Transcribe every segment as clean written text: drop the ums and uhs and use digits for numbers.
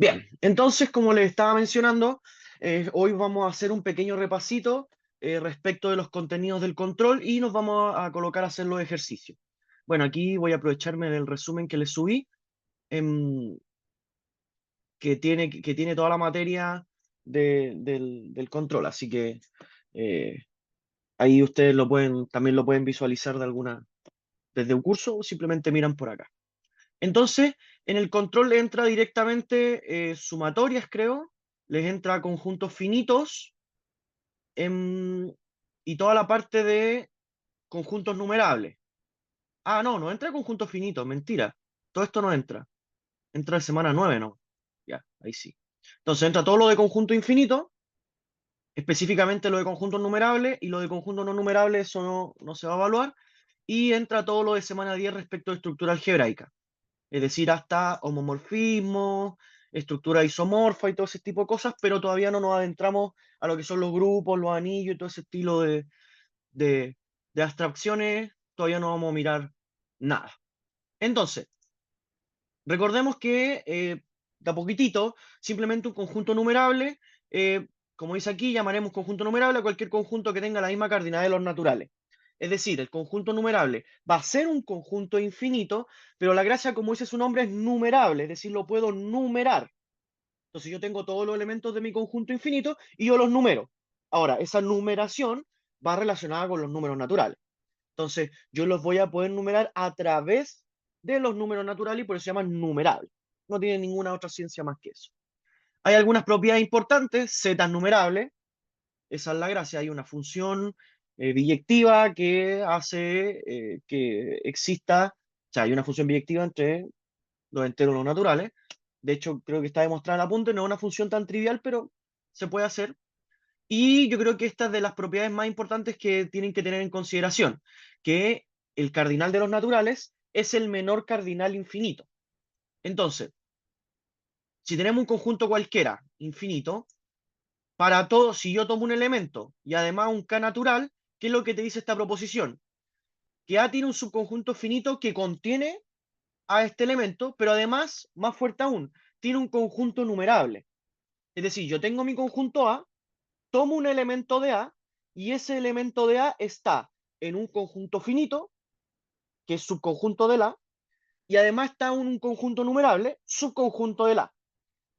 Bien, entonces, como les estaba mencionando, hoy vamos a hacer un pequeño repasito respecto de los contenidos del control y nos vamos a colocar a hacer los ejercicios. Bueno, aquí voy a aprovecharme del resumen que les subí, em, que tiene toda la materia del control, así que eh, ahí ustedes también lo pueden visualizar desde un curso o simplemente miran por acá. Entonces, en el control le entra directamente sumatorias, creo, les entra conjuntos finitos em, y toda la parte de conjuntos numerables. Ah, no, no entra conjuntos finitos, mentira. Todo esto no entra. Entra de semana 9, ¿no? Ya, ahí sí. Entonces entra todo lo de conjunto infinito, específicamente lo de conjuntos numerables, y lo de conjuntos no numerables, eso no se va a evaluar. Y entra todo lo de semana 10 respecto de estructura algebraica. Es decir, hasta homomorfismo, estructura isomorfa y todo ese tipo de cosas, pero todavía no nos adentramos a lo que son los grupos, los anillos y todo ese estilo de, de abstracciones, todavía no vamos a mirar nada. Entonces, recordemos que de a poquitito, simplemente un conjunto numerable, como dice aquí, llamaremos conjunto numerable a cualquier conjunto que tenga la misma cardinalidad de los naturales. Es decir, el conjunto numerable va a ser un conjunto infinito, pero la gracia, como dice su nombre, es numerable, es decir, lo puedo numerar. Entonces yo tengo todos los elementos de mi conjunto infinito y yo los numero. Ahora, esa numeración va relacionada con los números naturales. Entonces, yo los voy a poder numerar a través de los números naturales y por eso se llaman numerables. No tiene ninguna otra ciencia más que eso. Hay algunas propiedades importantes, z es numerable, esa es la gracia. Hay una función biyectiva que hace que exista, o sea, hay una función biyectiva entre los enteros y los naturales. De hecho, creo que está demostrada en apunte, no es una función tan trivial, pero se puede hacer. Y yo creo que esta es de las propiedades más importantes que tienen que tener en consideración, que el cardinal de los naturales es el menor cardinal infinito. Entonces, si tenemos un conjunto cualquiera infinito, para todo, si yo tomo un elemento y además un K natural, ¿qué es lo que te dice esta proposición? Que A tiene un subconjunto finito que contiene a este elemento, pero además, más fuerte aún, tiene un conjunto numerable. Es decir, yo tengo mi conjunto A, tomo un elemento de A y ese elemento de A está en un conjunto finito, que es subconjunto del A, y además está en un conjunto numerable, subconjunto del A.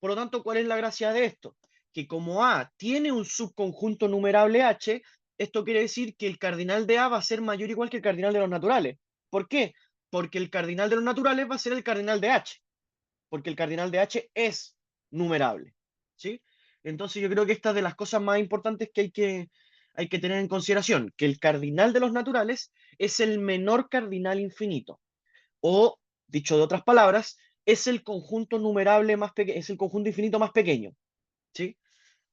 Por lo tanto, ¿cuál es la gracia de esto? Que como A tiene un subconjunto numerable H, esto quiere decir que el cardinal de A va a ser mayor o igual que el cardinal de los naturales. ¿Por qué? Porque el cardinal de los naturales va a ser el cardinal de H, porque el cardinal de H es numerable. ¿Sí? Entonces yo creo que esta es de las cosas más importantes que hay que tener en consideración, que el cardinal de los naturales es el menor cardinal infinito. O, dicho de otras palabras, es el conjunto numerable más pequeño, es el conjunto infinito más pequeño. ¿Sí?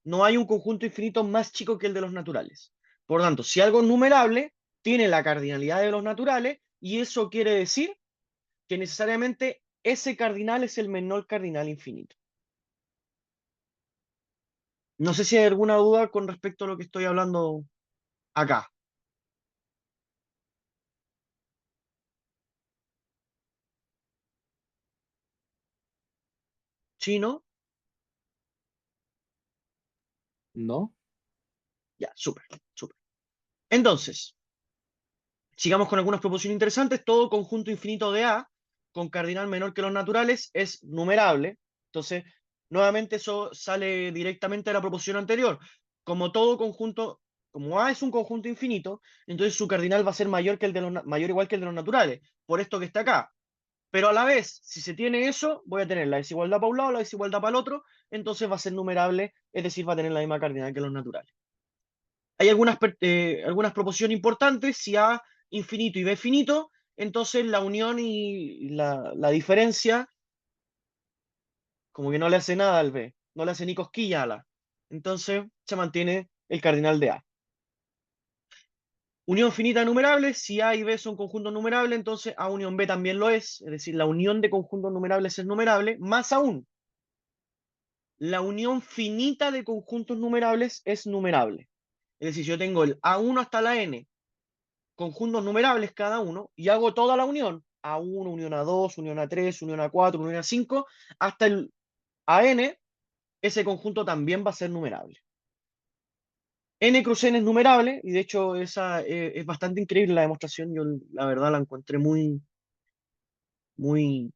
No hay un conjunto infinito más chico que el de los naturales. Por lo tanto, si algo es numerable, tiene la cardinalidad de los naturales, y eso quiere decir que necesariamente ese cardinal es el menor cardinal infinito. No sé si hay alguna duda con respecto a lo que estoy hablando acá. ¿Chino? ¿No? Ya, súper, súper. Entonces, sigamos con algunas proposiciones interesantes. Todo conjunto infinito de A con cardinal menor que los naturales es numerable. Entonces, nuevamente eso sale directamente de la proposición anterior. Como todo conjunto, como A es un conjunto infinito, entonces su cardinal va a ser mayor que el de mayor o igual que el de los naturales, por esto que está acá. Pero a la vez, si se tiene eso, voy a tener la desigualdad para un lado, la desigualdad para el otro, entonces va a ser numerable, es decir, va a tener la misma cardinal que los naturales. Hay algunas proposiciones importantes. Si A infinito y B finito, entonces la unión y la diferencia como que no le hace nada al B, no le hace ni cosquilla a la A. Entonces se mantiene el cardinal de A. Unión finita numerable, si A y B son conjuntos numerables, entonces A unión B también lo es decir, la unión de conjuntos numerables es numerable. Más aún, la unión finita de conjuntos numerables es numerable. Es decir, yo tengo el A1 hasta la N, conjuntos numerables cada uno, y hago toda la unión, A1, unión A2, unión A3, unión A4, unión A5, hasta el a n, ese conjunto también va a ser numerable. N cruz N es numerable, y de hecho esa es bastante increíble la demostración. Yo la verdad la encontré muy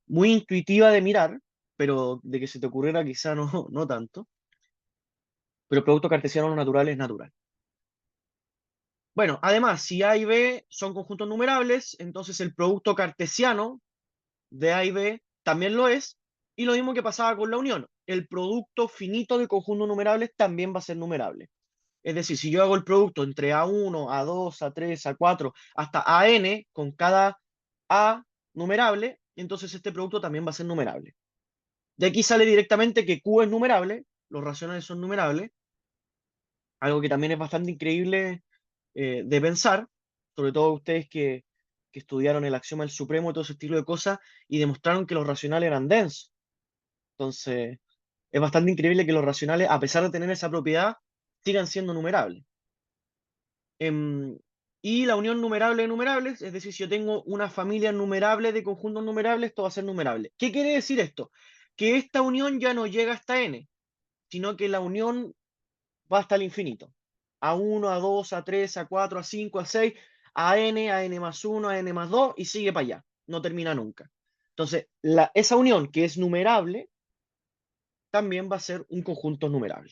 intuitiva de mirar, pero de que se te ocurriera quizá no, no tanto. Pero el producto cartesiano natural es natural. Bueno, además, si A y B son conjuntos numerables, entonces el producto cartesiano de A y B también lo es, y lo mismo que pasaba con la unión. El producto finito de conjuntos numerables también va a ser numerable. Es decir, si yo hago el producto entre A1, A2, A3, A4, hasta AN, con cada A numerable, entonces este producto también va a ser numerable. De aquí sale directamente que Q es numerable, los racionales son numerables, algo que también es bastante increíble de pensar, sobre todo ustedes que estudiaron el axioma del supremo y todo ese estilo de cosas, y demostraron que los racionales eran densos. Entonces, es bastante increíble que los racionales, a pesar de tener esa propiedad, sigan siendo numerables. Em, y la unión numerable de numerables, es decir, si yo tengo una familia numerable de conjuntos numerables, esto va a ser numerable. ¿Qué quiere decir esto? Que esta unión ya no llega hasta n, sino que la unión va hasta el infinito. A1, A2, A3, A4, A5, A6, a n más 1, a n más 2, y sigue para allá. No termina nunca. Entonces, esa unión que es numerable, también va a ser un conjunto numerable.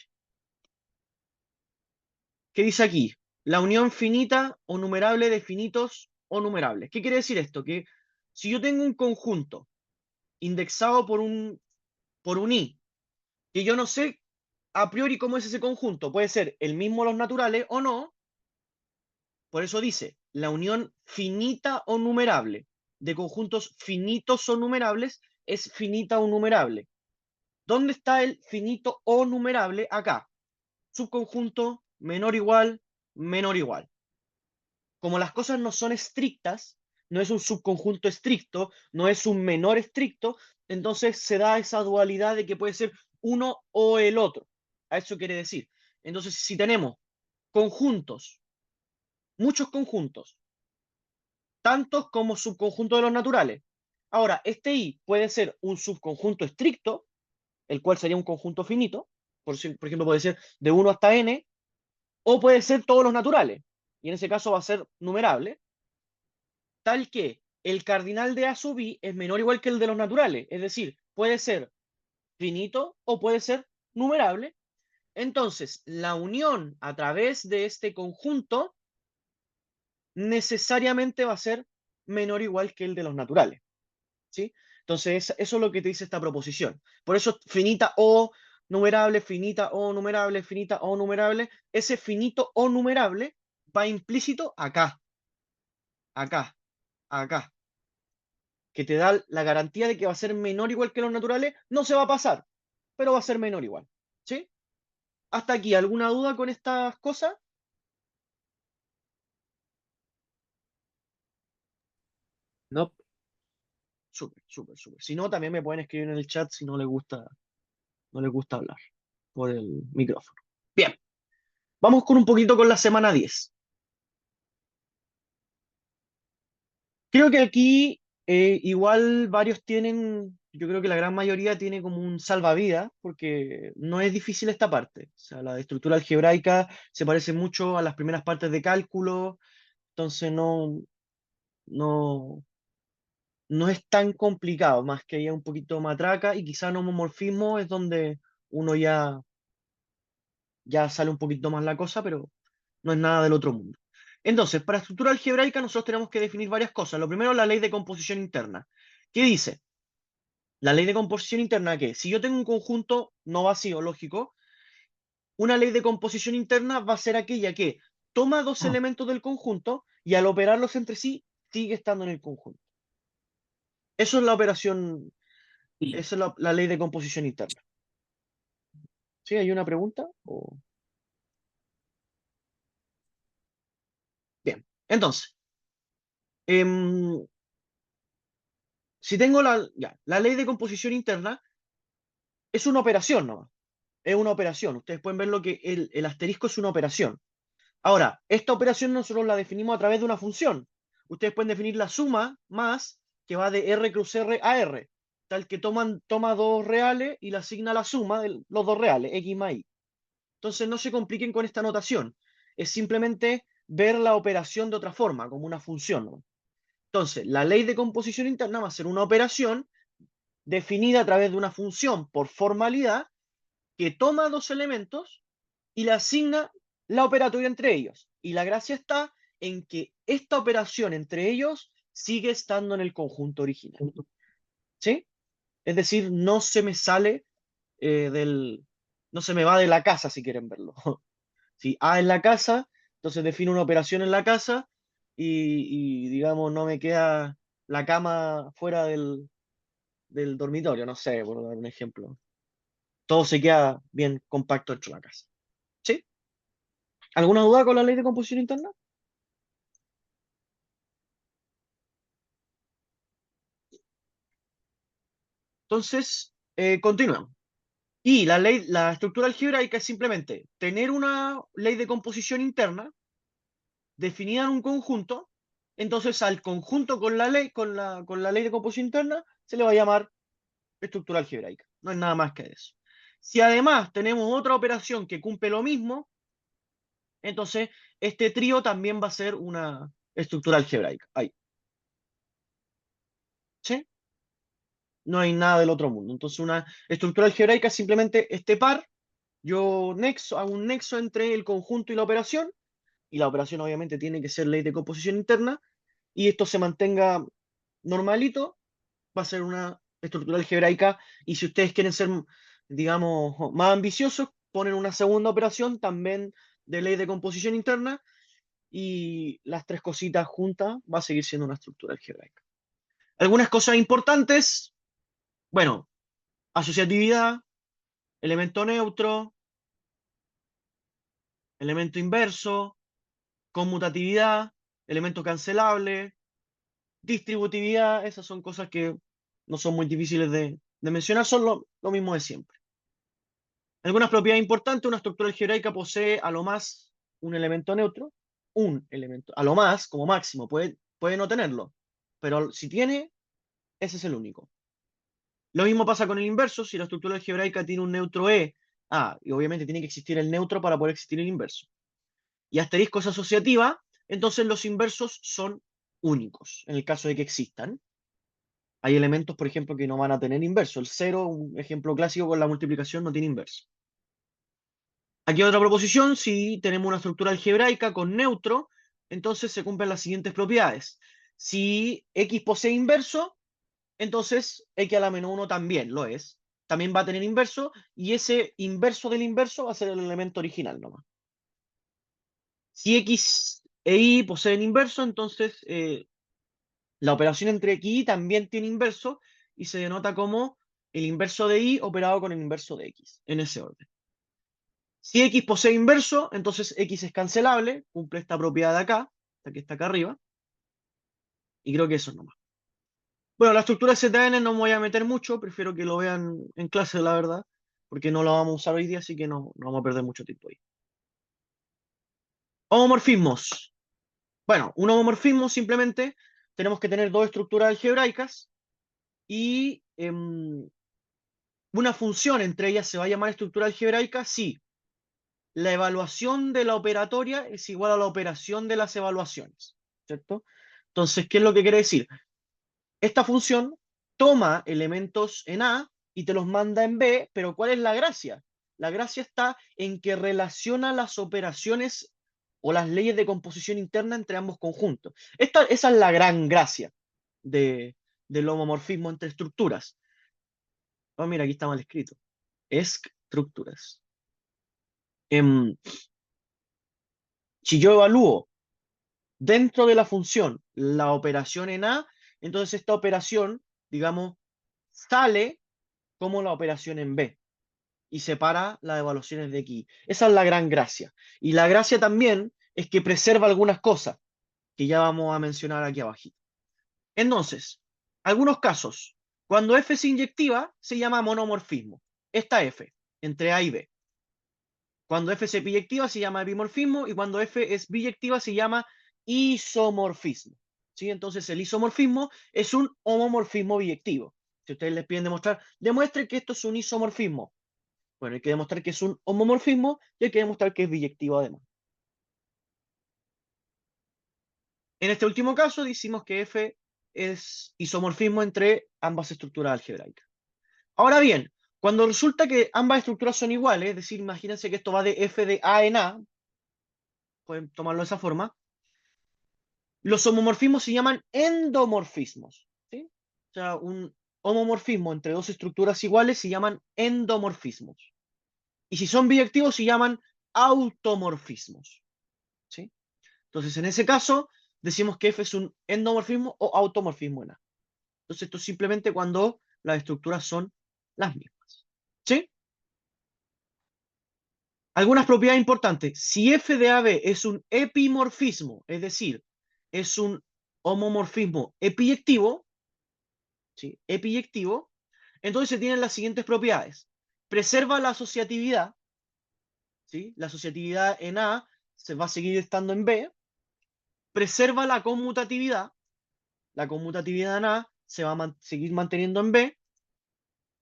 ¿Qué dice aquí? La unión finita o numerable de finitos o numerables. ¿Qué quiere decir esto? Que si yo tengo un conjunto indexado por un i, que yo no sé a priori cómo es ese conjunto, puede ser el mismo los naturales o no, por eso dice, la unión finita o numerable de conjuntos finitos o numerables es finita o numerable. ¿Dónde está el finito o numerable? Acá. Subconjunto menor igual, menor igual. Como las cosas no son estrictas, no es un subconjunto estricto, no es un menor estricto, entonces se da esa dualidad de que puede ser uno o el otro. A eso quiere decir. Entonces, si tenemos conjuntos, muchos conjuntos, tantos como subconjuntos de los naturales. Ahora, este I puede ser un subconjunto estricto, el cual sería un conjunto finito, por ejemplo, puede ser de 1 hasta n, o puede ser todos los naturales, y en ese caso va a ser numerable, tal que el cardinal de A sub I es menor o igual que el de los naturales, es decir, puede ser finito o puede ser numerable. Entonces, la unión a través de este conjunto necesariamente va a ser menor o igual que el de los naturales. ¿Sí? Entonces, eso es lo que te dice esta proposición. Por eso, finita o numerable, finita o numerable, finita o numerable, ese finito o numerable va implícito acá, acá, acá, que te da la garantía de que va a ser menor o igual que los naturales. No se va a pasar, pero va a ser menor o igual. ¿Sí? Hasta aquí, ¿alguna duda con estas cosas? No, Súper, súper, súper. Si no, también me pueden escribir en el chat si no les gusta hablar por el micrófono. Bien, vamos con un poquito con la semana 10. Creo que aquí igual varios tienen, yo creo que la gran mayoría tiene como un salvavidas, porque no es difícil esta parte. O sea, la estructura algebraica se parece mucho a las primeras partes de cálculo, entonces no, no es tan complicado, más que haya un poquito matraca y quizá en homomorfismo es donde uno ya sale un poquito más la cosa, pero no es nada del otro mundo. Entonces, para estructura algebraica nosotros tenemos que definir varias cosas. Lo primero, la ley de composición interna. ¿Qué dice? La ley de composición interna, que si yo tengo un conjunto no vacío, lógico, una ley de composición interna va a ser aquella que toma dos elementos del conjunto y al operarlos entre sí sigue estando en el conjunto. Eso es la operación, sí. esa es la ley de composición interna. ¿Sí? ¿Hay una pregunta? Bien. Entonces, em, si tengo la ley de composición interna, es una operación nomás. Es una operación. Ustedes pueden ver lo que el asterisco es una operación. Ahora, esta operación nosotros la definimos a través de una función. Ustedes pueden definir la suma más que va de R cruz R a R. está el que toma dos reales y le asigna la suma de los dos reales, x más y. Entonces no se compliquen con esta notación. Es simplemente ver la operación de otra forma, como una función, ¿no? Entonces, la ley de composición interna va a ser una operación definida a través de una función por formalidad que toma dos elementos y le asigna la operatoria entre ellos. Y la gracia está en que esta operación entre ellos sigue estando en el conjunto original. ¿Sí? Es decir, no se me sale no se me va de la casa, si quieren verlo. Si A es la casa, entonces defino una operación en la casa digamos, no me queda la cama fuera del dormitorio, no sé, por dar un ejemplo. Todo se queda bien compacto dentro de la casa. ¿Sí? ¿Alguna duda con la ley de composición interna? Entonces, continuamos. Y la estructura algebraica es simplemente tener una ley de composición interna definida en un conjunto. Entonces, al conjunto con la ley de composición interna, se le va a llamar estructura algebraica. No es nada más que eso. Si además tenemos otra operación que cumple lo mismo, entonces este trío también va a ser una estructura algebraica. Ahí. ¿Sí? No hay nada del otro mundo. Entonces una estructura algebraica es simplemente este par. Yo hago un nexo entre el conjunto y la operación obviamente tiene que ser ley de composición interna, y esto se mantenga normalito, va a ser una estructura algebraica. Y si ustedes quieren ser, digamos, más ambiciosos, ponen una segunda operación también de ley de composición interna, y las tres cositas juntas va a seguir siendo una estructura algebraica. Algunas cosas importantes, bueno, asociatividad, elemento neutro, elemento inverso, conmutatividad, elemento cancelable, distributividad. Esas son cosas que no son muy difíciles de mencionar, son lo mismo de siempre. Algunas propiedades importantes: una estructura algebraica posee a lo más un elemento neutro, un elemento, a lo más, como máximo, puede no tenerlo, pero si tiene, ese es el único. Lo mismo pasa con el inverso. Si la estructura algebraica tiene un neutro E, y obviamente tiene que existir el neutro para poder existir el inverso. Y asterisco es asociativa, entonces los inversos son únicos, en el caso de que existan. Hay elementos, por ejemplo, que no van a tener inverso. El cero, un ejemplo clásico con la multiplicación, no tiene inverso. Aquí otra proposición: si tenemos una estructura algebraica con neutro, entonces se cumplen las siguientes propiedades. Si X posee inverso, entonces X a la menos 1 también lo es. También va a tener inverso, y ese inverso del inverso va a ser el elemento original nomás. Si X e Y poseen inverso, entonces la operación entre X y Y también tiene inverso, y se denota como el inverso de Y operado con el inverso de X, en ese orden. Si X posee inverso, entonces X es cancelable, cumple esta propiedad de acá, esta que está acá arriba, y creo que eso es nomás. Bueno, la estructura ZN no me voy a meter mucho, prefiero que lo vean en clase, la verdad, porque no lo vamos a usar hoy día, así que no vamos a perder mucho tiempo ahí. Homomorfismos. Bueno, un homomorfismo simplemente tenemos que tener dos estructuras algebraicas, y una función entre ellas se va a llamar estructura algebraica si la evaluación de la operatoria es igual a la operación de las evaluaciones, ¿cierto? Entonces, ¿qué es lo que quiere decir? Esta función toma elementos en A y te los manda en B, pero ¿cuál es la gracia? La gracia está en que relaciona las operaciones o las leyes de composición interna entre ambos conjuntos. Esa es la gran gracia del homomorfismo entre estructuras. Oh, mira, aquí está mal escrito. Estructuras. Si yo evalúo dentro de la función la operación en A, entonces esta operación, digamos, sale como la operación en B y separa las evaluaciones de aquí. Esa es la gran gracia. Y la gracia también es que preserva algunas cosas que ya vamos a mencionar aquí abajito. Entonces, algunos casos: cuando F es inyectiva, se llama monomorfismo. Esta F, entre A y B. Cuando F es biyectiva, se llama bimorfismo, y cuando F es biyectiva, se llama isomorfismo. ¿Sí? Entonces, el isomorfismo es un homomorfismo biyectivo. Si ustedes les piden demostrar, demuestre que esto es un isomorfismo. Bueno, hay que demostrar que es un homomorfismo y hay que demostrar que es biyectivo además. En este último caso decimos que F es isomorfismo entre ambas estructuras algebraicas. Ahora bien, cuando resulta que ambas estructuras son iguales, es decir, imagínense que esto va de F de A en A, pueden tomarlo de esa forma, los homomorfismos se llaman endomorfismos. ¿Sí? O sea, un homomorfismo entre dos estructuras iguales se llaman endomorfismos. Y si son biyectivos se llaman automorfismos. ¿Sí? Entonces, en ese caso, decimos que F es un endomorfismo o automorfismo en A. Entonces, esto es simplemente cuando las estructuras son las mismas. ¿Sí? Algunas propiedades importantes. Si F de AB es un epimorfismo, es decir, es un homomorfismo epiyectivo, ¿sí? Epiyectivo, entonces se tienen las siguientes propiedades. Preserva la asociatividad, ¿sí? La asociatividad en A se va a seguir estando en B. Preserva la conmutatividad en A se va a seguir manteniendo en B.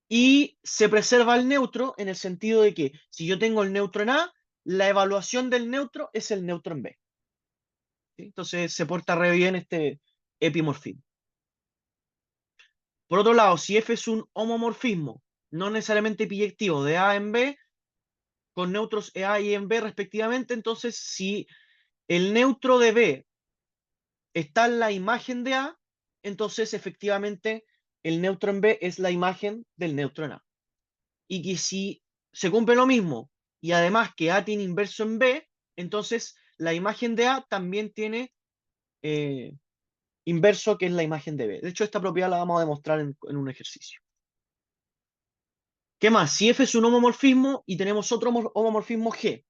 Y se preserva el neutro en el sentido de que si yo tengo el neutro en A, la evaluación del neutro es el neutro en B. ¿Sí? Entonces se porta re bien este epimorfismo. Por otro lado, si F es un homomorfismo, no necesariamente biyectivo, de A en B, con neutros en A y en B respectivamente, entonces si el neutro de B está en la imagen de A, entonces efectivamente el neutro en B es la imagen del neutro en A. Y que si se cumple lo mismo y además que A tiene inverso en B, entonces la imagen de A también tiene inverso, que es la imagen de B. De hecho, esta propiedad la vamos a demostrar en un ejercicio. ¿Qué más? Si F es un homomorfismo y tenemos otro homomorfismo G,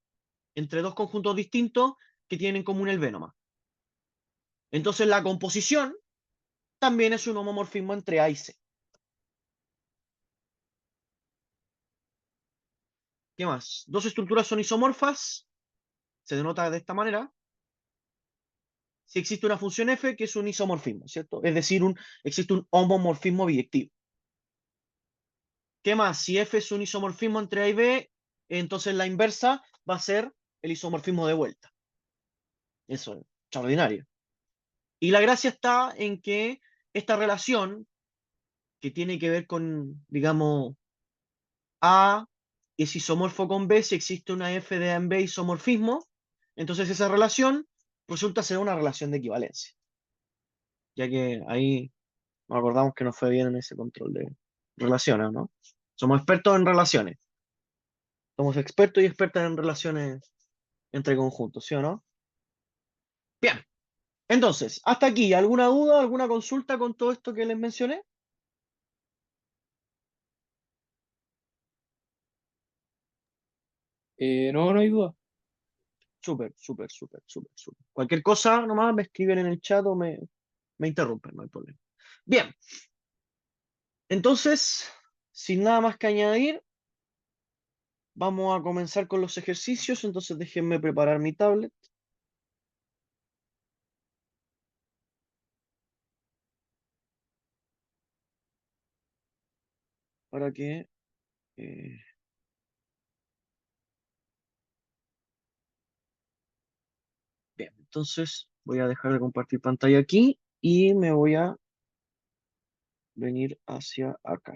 entre dos conjuntos distintos que tienen en común el B nomás. Entonces la composición también es un homomorfismo entre A y C. ¿Qué más? Dos estructuras son isomorfas, se denota de esta manera, si existe una función f que es un isomorfismo, ¿cierto? Es decir, existe un homomorfismo biyectivo. ¿Qué más? Si f es un isomorfismo entre A y B, entonces la inversa va a ser el isomorfismo de vuelta. Eso es extraordinario. Y la gracia está en que esta relación, que tiene que ver con, digamos, A es isomorfo con B, si existe una f de A en B isomorfismo, entonces esa relación resulta ser una relación de equivalencia. Ya que ahí nos acordamos que nos fue bien en ese control de relaciones, ¿no? Somos expertos en relaciones. Somos expertos y expertas en relaciones entre conjuntos, ¿sí o no? Bien. Entonces, hasta aquí, ¿alguna duda, alguna consulta con todo esto que les mencioné? No, no hay duda. Súper, súper, súper, súper, súper. Cualquier cosa nomás me escriben en el chat o me interrumpen, no hay problema. Bien, entonces, sin nada más que añadir, vamos a comenzar con los ejercicios. Entonces, déjenme preparar mi tablet para que... eh, bien, entonces voy a dejar de compartir pantalla aquí y me voy a venir hacia acá.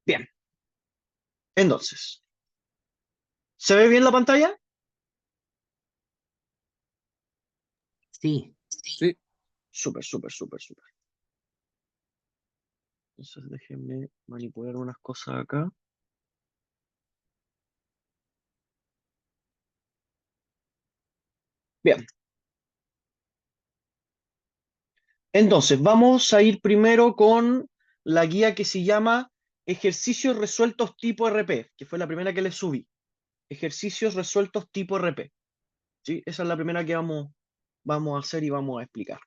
Bien, entonces, ¿se ve bien la pantalla? Sí, Sí. Súper, súper, súper, súper. Entonces déjenme manipular unas cosas acá. Bien, entonces vamos a ir primero con la guía que se llama Ejercicios resueltos tipo RP, que fue la primera que les subí. Ejercicios resueltos tipo RP. ¿Sí? Esa es la primera que vamos a hacer y vamos a explicar.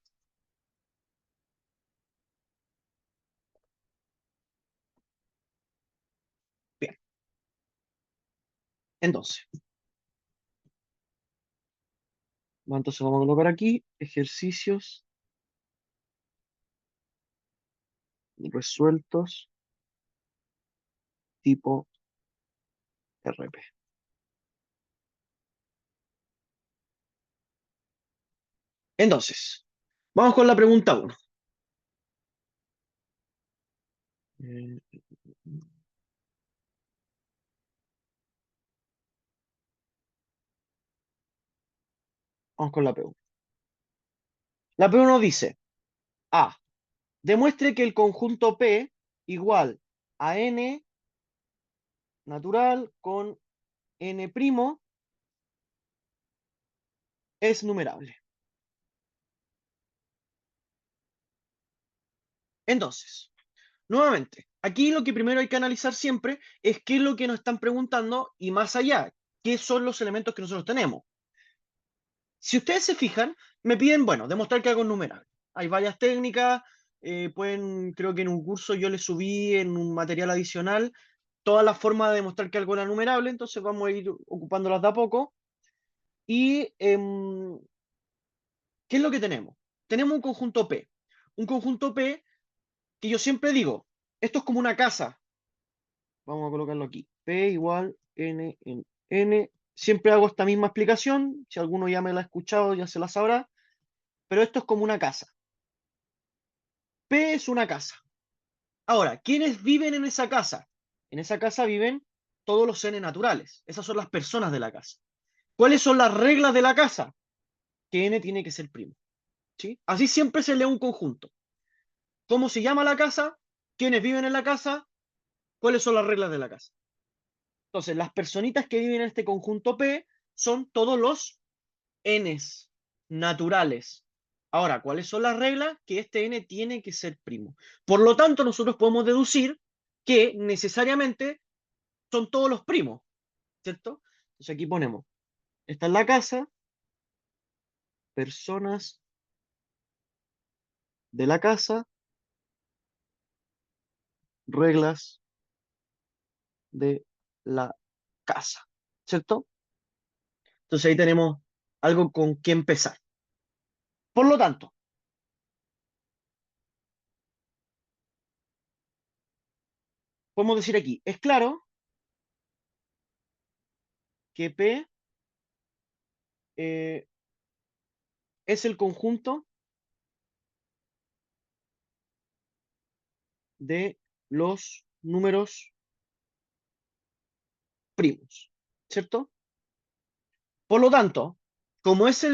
Bien, entonces, entonces vamos a colocar aquí ejercicios resueltos tipo RP. Entonces, vamos con la pregunta 1. Vamos con la P1. La P1 dice, A, demuestre que el conjunto P igual a n natural con n' es numerable. Entonces, nuevamente, aquí lo que primero hay que analizar siempre es qué es lo que nos están preguntando y más allá, qué son los elementos que nosotros tenemos. Si ustedes se fijan, me piden, bueno, demostrar que algo es numerable. Hay varias técnicas, creo que en un curso yo les subí en un material adicional todas las formas de demostrar que algo era numerable, entonces vamos a ir ocupándolas de a poco. Y, ¿qué es lo que tenemos? Tenemos un conjunto P. Un conjunto P que yo siempre digo, esto es como una casa. Vamos a colocarlo aquí. P igual n en n. Siempre hago esta misma explicación. Si alguno ya me la ha escuchado, ya se la sabrá. Pero esto es como una casa. P es una casa. Ahora, ¿quiénes viven en esa casa? En esa casa viven todos los n naturales. Esas son las personas de la casa. ¿Cuáles son las reglas de la casa? Que n tiene que ser primo. ¿Sí? Así siempre se lee un conjunto. ¿Cómo se llama la casa? ¿Quiénes viven en la casa? ¿Cuáles son las reglas de la casa? Entonces, las personitas que viven en este conjunto P son todos los n's naturales. Ahora, ¿cuáles son las reglas? Que este n tiene que ser primo. Por lo tanto, nosotros podemos deducir que necesariamente son todos los primos, ¿cierto? Entonces aquí ponemos, esta es la casa, personas de la casa, reglas de la casa, ¿cierto? Entonces ahí tenemos algo con que empezar. Por lo tanto, podemos decir aquí, es claro que P es el conjunto de los números primos, ¿cierto? Por lo tanto, como es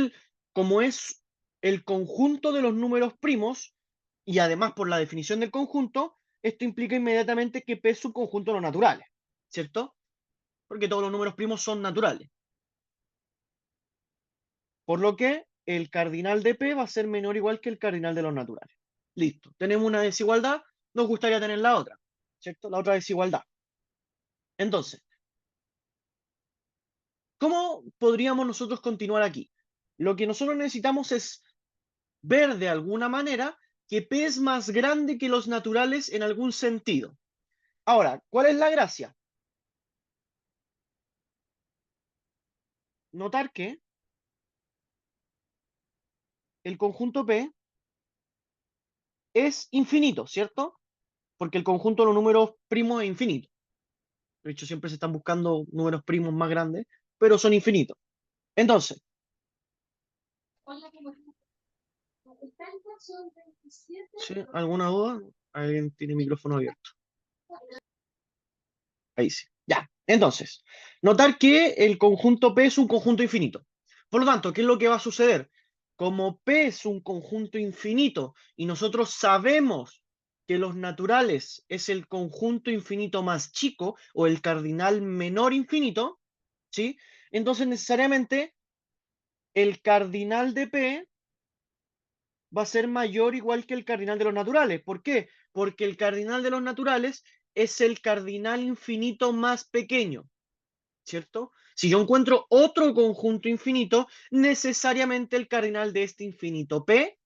el conjunto de los números primos, y además por la definición del conjunto, esto implica inmediatamente que P es un conjunto de los naturales, ¿cierto? Porque todos los números primos son naturales. Por lo que el cardinal de P va a ser menor o igual que el cardinal de los naturales. Listo. Tenemos una desigualdad, nos gustaría tener la otra, ¿cierto? La otra desigualdad. Entonces, ¿cómo podríamos nosotros continuar aquí? Lo que nosotros necesitamos es ver de alguna manera que P es más grande que los naturales en algún sentido. Ahora, ¿cuál es la gracia? Notar que el conjunto P es infinito, ¿cierto? Porque el conjunto de los números primos es infinito. De hecho, siempre se están buscando números primos más grandes, pero son infinitos. Entonces, ¿sí? ¿Alguna duda? ¿Alguien tiene micrófono abierto? Ahí sí. Ya. Entonces, notar que el conjunto P es un conjunto infinito. Por lo tanto, ¿qué es lo que va a suceder? Como P es un conjunto infinito y nosotros sabemos que los naturales es el conjunto infinito más chico o el cardinal menor infinito, ¿sí? Entonces necesariamente el cardinal de P va a ser mayor igual que el cardinal de los naturales. ¿Por qué? Porque el cardinal de los naturales es el cardinal infinito más pequeño, ¿cierto? Si yo encuentro otro conjunto infinito, necesariamente el cardinal de este infinito P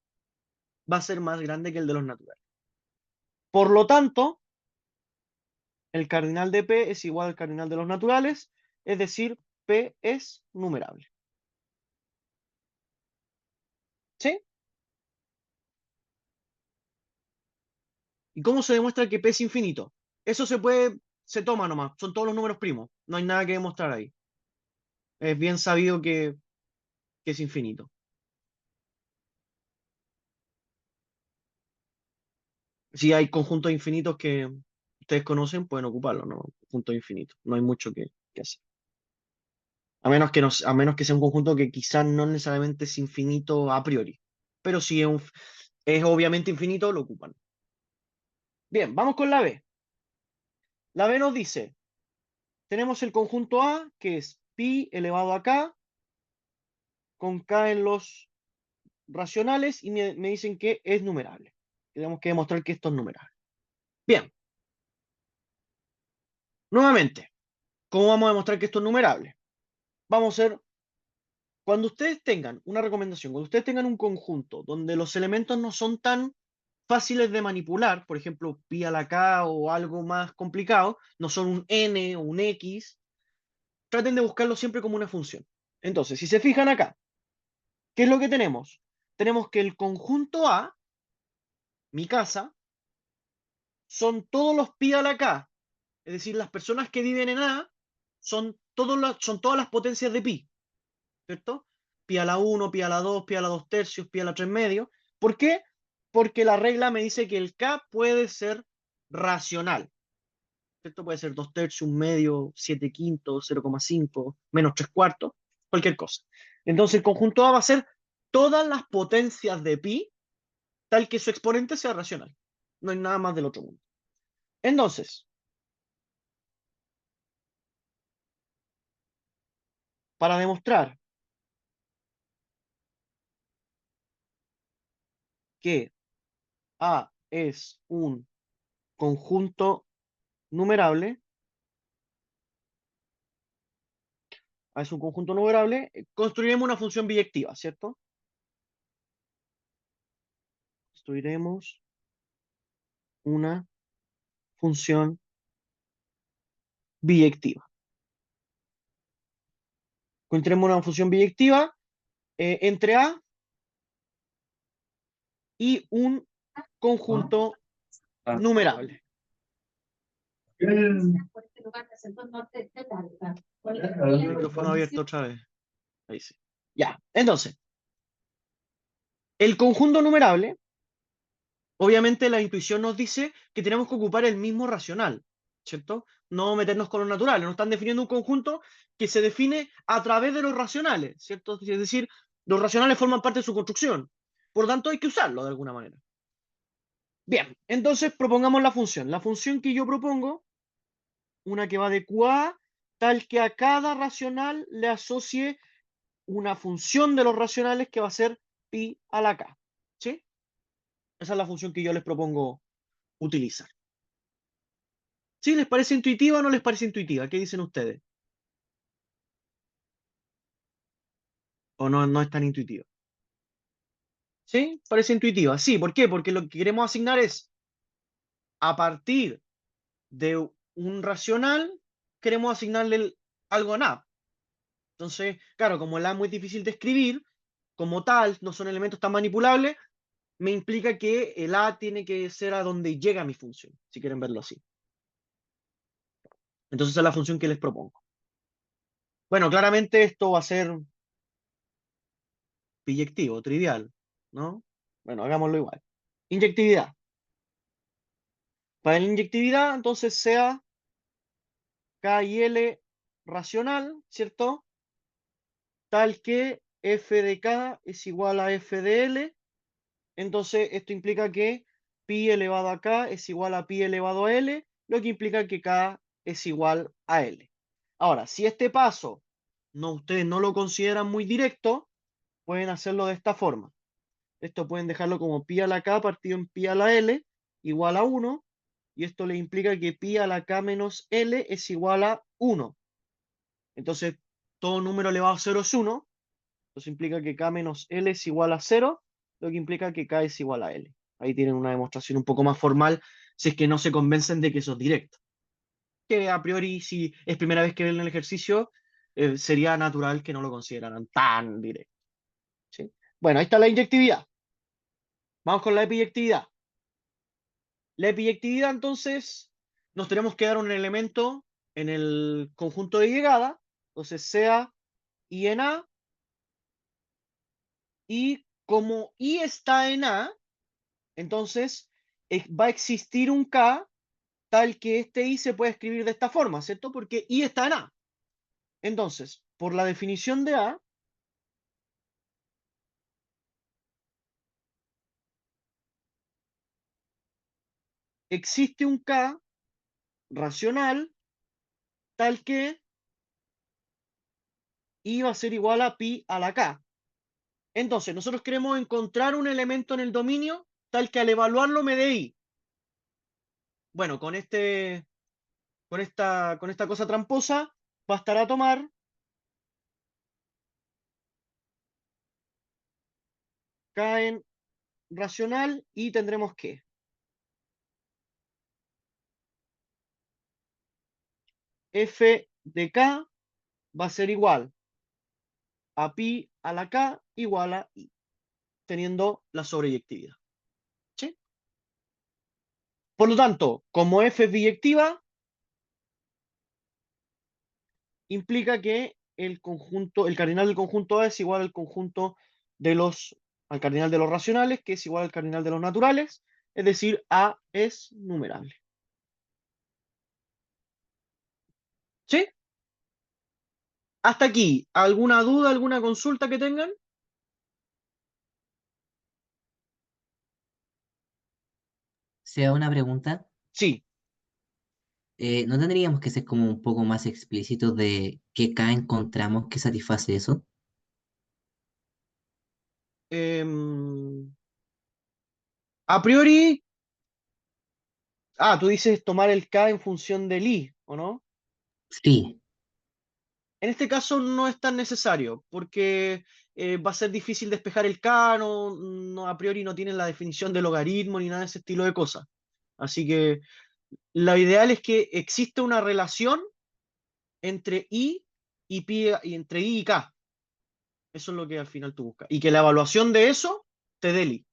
va a ser más grande que el de los naturales. Por lo tanto, el cardinal de P es igual al cardinal de los naturales, es decir, P es numerable. ¿Sí? ¿Y cómo se demuestra que P es infinito? Eso se toma nomás, son todos los números primos, no hay nada que demostrar ahí. Es bien sabido que es infinito. Si hay conjuntos infinitos que ustedes conocen, pueden ocuparlo, ¿no? Conjuntos infinitos, no hay mucho que hacer. A menos que sea un conjunto que quizás no necesariamente es infinito a priori, pero si es obviamente infinito, lo ocupan. Bien, vamos con la B. La B nos dice, tenemos el conjunto A, que es pi elevado a k, con k en los racionales, y me dicen que es numerable. Tenemos que demostrar que esto es numerable. Bien, nuevamente, ¿cómo vamos a demostrar que esto es numerable? Vamos a hacer, cuando ustedes tengan una recomendación, cuando ustedes tengan un conjunto donde los elementos no son tan fáciles de manipular, por ejemplo, pi a la k o algo más complicado, no son un n o un x, traten de buscarlo siempre como una función. Entonces, si se fijan acá, ¿qué es lo que tenemos? Tenemos que el conjunto A, mi casa, son todos los pi a la k, es decir, las personas que viven en A son todas las potencias de pi, ¿cierto? Pi a la 1, pi a la 2, pi a la 2 tercios, pi a la 3 medios. ¿Por qué? Porque la regla me dice que el k puede ser racional. Esto puede ser 2 tercios, un medio, 7 quintos, 0,5, menos 3 cuartos, cualquier cosa. Entonces el conjunto A va a ser todas las potencias de pi, tal que su exponente sea racional. No hay nada más del otro mundo. Entonces, para demostrar que A es un conjunto numerable, A es un conjunto numerable, construiremos una función biyectiva, ¿cierto? Construiremos una función biyectiva. Construiremos una función biyectiva entre A y un conjunto numerable. El Micrófono abierto otra vez. Ahí sí. Ya, entonces, el conjunto numerable, obviamente la intuición nos dice que tenemos que ocupar el mismo racional, ¿cierto? No meternos con los naturales, nos están definiendo un conjunto que se define a través de los racionales, ¿cierto? Es decir, los racionales forman parte de su construcción. Por lo tanto, hay que usarlo de alguna manera. Bien, entonces propongamos la función. La función que yo propongo, una que va de QA, tal que a cada racional le asocie una función de los racionales que va a ser pi a la k. ¿Sí? Esa es la función que yo les propongo utilizar. ¿Sí? ¿Les parece intuitiva o no les parece intuitiva? ¿Qué dicen ustedes? ¿O no es tan intuitiva? ¿Sí? Parece intuitiva. Sí, ¿por qué? Porque lo que queremos asignar es, a partir de un racional, queremos asignarle algo en A. Entonces, claro, como el A es muy difícil de escribir, como tal, no son elementos tan manipulables, me implica que el A tiene que ser a donde llega mi función, si quieren verlo así. Entonces esa es la función que les propongo. Bueno, claramente esto va a ser biyectivo, trivial, ¿no? Bueno, hagámoslo igual. Inyectividad. Para la inyectividad, entonces sea K y L racional, ¿cierto? Tal que f de K es igual a f de L. Entonces esto implica que pi elevado a K es igual a pi elevado a L, lo que implica que K es igual a L. Ahora, si este paso ustedes no lo consideran muy directo, pueden hacerlo de esta forma. Esto pueden dejarlo como pi a la k partido en pi a la l igual a 1, y esto le implica que pi a la k menos l es igual a 1. Entonces, todo número elevado a 0 es 1, entonces implica que k menos l es igual a 0, lo que implica que k es igual a l. Ahí tienen una demostración un poco más formal, si es que no se convencen de que eso es directo. Que a priori, si es primera vez que ven el ejercicio, sería natural que no lo consideraran tan directo. ¿Sí? Bueno, ahí está la inyectividad. Vamos con la biyectividad. La epiyectividad, entonces, nos tenemos que dar un elemento en el conjunto de llegada, entonces sea I en A, y como I está en A, entonces va a existir un K tal que este I se puede escribir de esta forma, ¿cierto? Porque I está en A. Entonces, por la definición de A, existe un K racional tal que I va a ser igual a pi a la K. Entonces, nosotros queremos encontrar un elemento en el dominio tal que al evaluarlo me dé I. Bueno, con esta cosa tramposa, bastará tomar K en racional y tendremos que f de K va a ser igual a pi a la K igual a I, teniendo la sobreyectividad. ¿Sí? Por lo tanto, como f es biyectiva, implica que el conjunto, el cardinal del conjunto A es igual al conjunto de al cardinal de los racionales, que es igual al cardinal de los naturales, es decir, A es numerable. ¿Sí? Hasta aquí, ¿alguna duda, alguna consulta que tengan? Sea una pregunta. Sí. ¿No tendríamos que ser como un poco más explícitos de qué K encontramos que satisface eso? em, a priori, tú dices tomar el K en función del I, ¿o no? Sí. En este caso no es tan necesario, porque va a ser difícil despejar el K, a priori no tienen la definición de logaritmo ni nada de ese estilo de cosas. Así que lo ideal es que exista una relación entre I y pi, y entre I y K. Eso es lo que al final tú buscas. Y que la evaluación de eso te dé el I.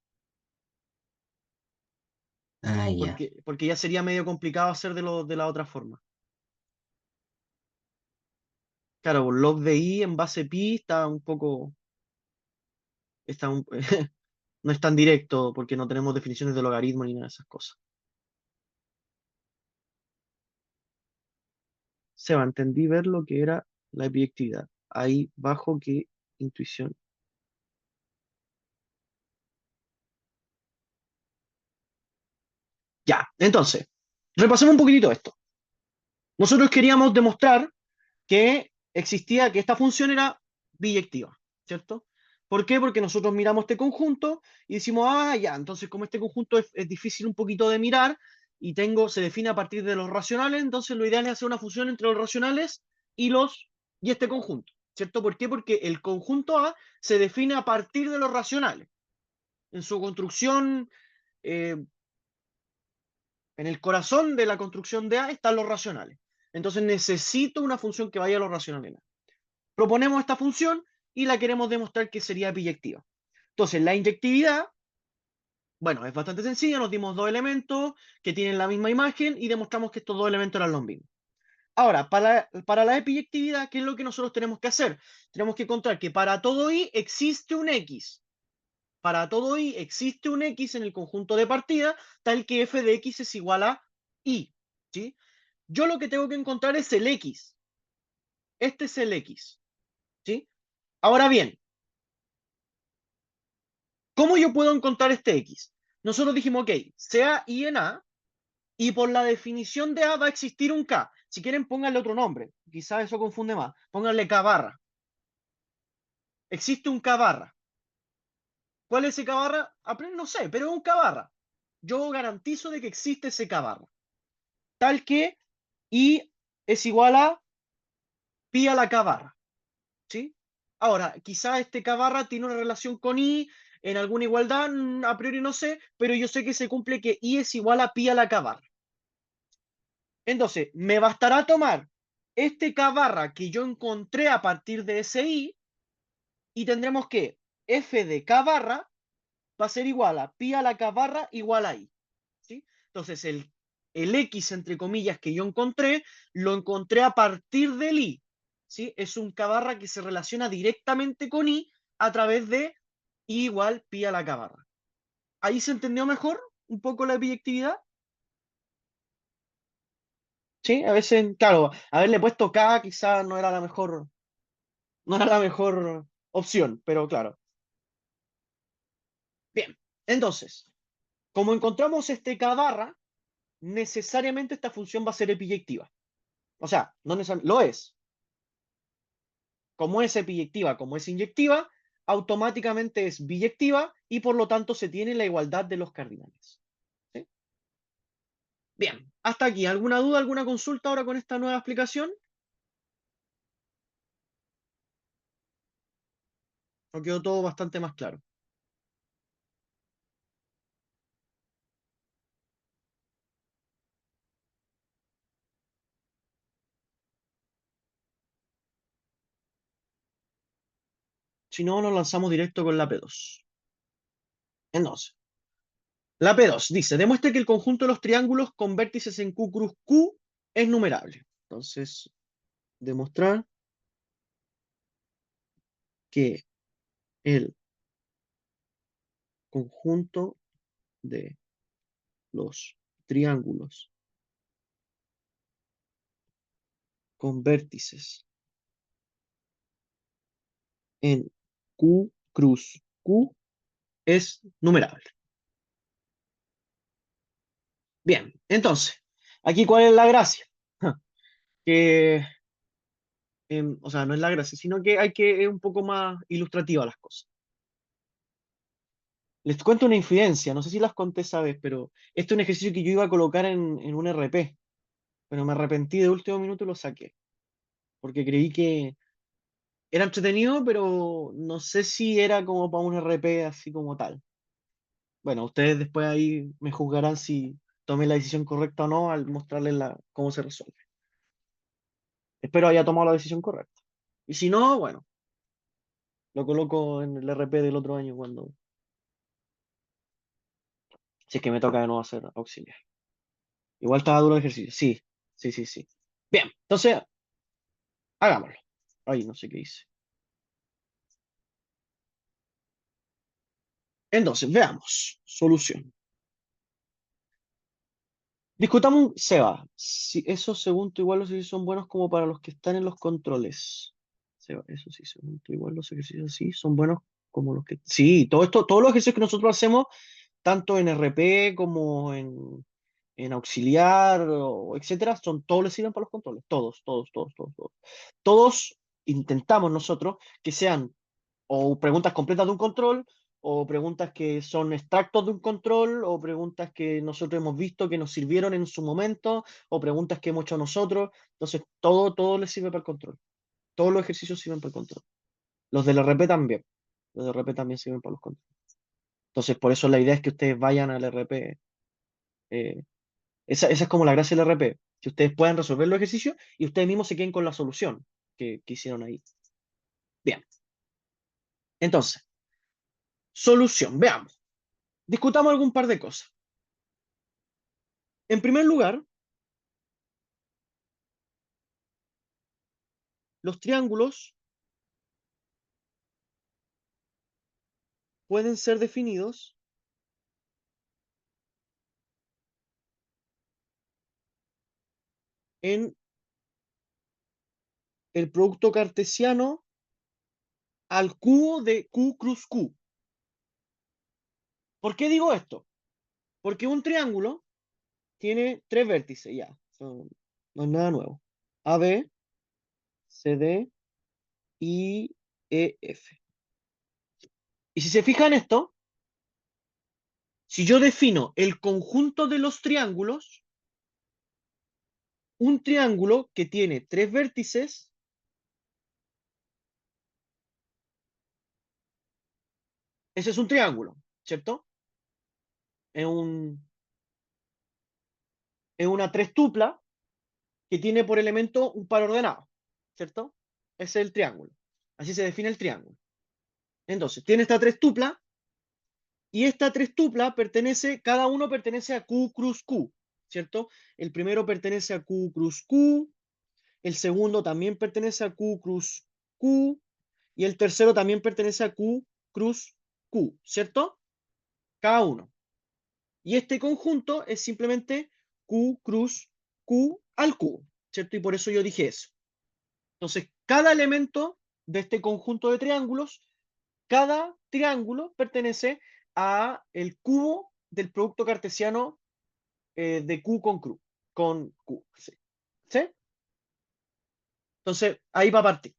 Ah, ya. Porque ya sería medio complicado hacer de la otra forma. Claro, un log de I en base pi está un poco. Está un- no es tan directo porque no tenemos definiciones de logaritmo ni nada de esas cosas. Seba, entendí ver lo que era la epiyectividad. Ahí bajo que intuición. Ya, entonces, repasemos un poquitito esto. Nosotros queríamos demostrar que existía, que esta función era biyectiva, ¿cierto? ¿Por qué? Porque nosotros miramos este conjunto y decimos, ya, entonces como este conjunto es difícil un poquito de mirar y se define a partir de los racionales, entonces lo ideal es hacer una fusión entre los racionales y y este conjunto, ¿cierto? ¿Por qué? Porque el conjunto A se define a partir de los racionales. En su construcción, eh, en el corazón de la construcción de A están los racionales. Entonces necesito una función que vaya a los racionales. Proponemos esta función y la queremos demostrar que sería biyectiva. Entonces, la inyectividad, bueno, es bastante sencilla, nos dimos dos elementos que tienen la misma imagen y demostramos que estos dos elementos eran los mismos. Ahora, para la epiyectividad, ¿qué es lo que nosotros tenemos que hacer? Tenemos que encontrar que para todo i existe un x. Para todo i existe un x en el conjunto de partida, tal que f de x es igual a i. ¿Sí? Yo lo que tengo que encontrar es el x. Este es el x. ¿Sí? Ahora bien, ¿cómo yo puedo encontrar este x? Nosotros dijimos, ok, sea i en A, y por la definición de A va a existir un K. Si quieren, pónganle otro nombre. Quizás eso confunde más. Pónganle K barra. Existe un K barra. ¿Cuál es ese K barra? No sé, pero es un K barra. Yo garantizo de que existe ese K barra. Tal que I es igual a pi a la K barra. ¿Sí? Ahora, quizás este K barra tiene una relación con I en alguna igualdad, a priori no sé, pero yo sé que se cumple que I es igual a pi a la K barra. Entonces, me bastará tomar este K barra que yo encontré a partir de ese I y tendremos que f de K barra va a ser igual a pi a la K barra igual a I. ¿Sí? Entonces, el X, entre comillas, que yo encontré, lo encontré a partir del Y. ¿Sí? Es un K barra que se relaciona directamente con Y a través de Y igual pi a la K barra. ¿Ahí se entendió mejor un poco la biyectividad? Sí, a veces, claro, haberle puesto K quizás no era la mejor opción, pero claro. Bien, entonces, como encontramos este K barra, necesariamente esta función va a ser epiyectiva. O sea, no necesariamente, lo es. Como es epiyectiva, como es inyectiva, automáticamente es biyectiva y por lo tanto se tiene la igualdad de los cardinales. ¿Sí? Bien, hasta aquí. ¿Alguna duda, alguna consulta ahora con esta nueva explicación? ¿O quedó todo bastante más claro? Si no, nos lanzamos directo con la P2. Entonces, la P2 dice, demuestre que el conjunto de los triángulos con vértices en Q cruz Q es numerable. Entonces, demostrar que el conjunto de los triángulos con vértices en Q cruz Q es numerable. Bien, entonces, aquí cuál es la gracia. Que, o sea, no es la gracia, sino que hay que es un poco más ilustrativa las cosas. Les cuento una infidencia, no sé si las conté esa vez, pero este es un ejercicio que yo iba a colocar en un RP, pero me arrepentí de último minuto y lo saqué, porque creí que era entretenido, pero no sé si era como para un RP así como tal. Bueno, ustedes después ahí me juzgarán si tomé la decisión correcta o no al mostrarles cómo se resuelve. Espero haya tomado la decisión correcta. Y si no, bueno, lo coloco en el RP del otro año si es que me toca de nuevo hacer auxiliar. Igual estaba duro el ejercicio. Sí, sí, sí, sí. Bien, entonces, hagámoslo. Ay, no sé qué hice. Entonces, veamos. Solución. Discutamos, Seba, si esos según tú igual los ejercicios son buenos como para los que están en los controles. Seba, eso sí, según tú igual los ejercicios sí son buenos como los que... Sí, todo esto, todos los ejercicios que nosotros hacemos, tanto en RP como en auxiliar, o etcétera, todos les sirven para los controles. Todos, todos, todos, todos, todos. Todos intentamos nosotros que sean o preguntas completas de un control, o preguntas que son extractos de un control, o preguntas que nosotros hemos visto que nos sirvieron en su momento, o preguntas que hemos hecho nosotros. Entonces, todo les sirve para el control. Todos los ejercicios sirven para el control. Los del RP también. Los del RP también sirven para los controles. Entonces, por eso la idea es que ustedes vayan al RP. eh, esa es como la gracia del RP, que ustedes puedan resolver los ejercicios y ustedes mismos se queden con la solución que hicieron ahí. Bien. Entonces, solución. Veamos. Discutamos algún par de cosas. En primer lugar, los triángulos pueden ser definidos en el producto cartesiano al cubo de Q cruz Q. ¿Por qué digo esto? Porque un triángulo tiene tres vértices, ya, no es nada nuevo. AB, CD y EF. Y si se fijan en esto, si yo defino el conjunto de los triángulos, un triángulo que tiene tres vértices, ese es un triángulo, ¿cierto? Es es una trestupla que tiene por elemento un par ordenado, ¿cierto? Ese es el triángulo. Así se define el triángulo. Entonces, tiene esta trestupla Y esta trestupla pertenece, cada uno pertenece a Q cruz Q, ¿cierto? El primero pertenece a Q cruz Q, el segundo también pertenece a Q cruz Q, y el tercero también pertenece a Q cruz Q, ¿cierto? Cada uno. Y este conjunto es simplemente Q cruz Q al cubo, ¿cierto? Y por eso yo dije eso. Entonces, cada elemento de este conjunto de triángulos, cada triángulo pertenece a el cubo del producto cartesiano de Q con Q. ¿Sí? ¿Sí? Entonces, ahí va a partir.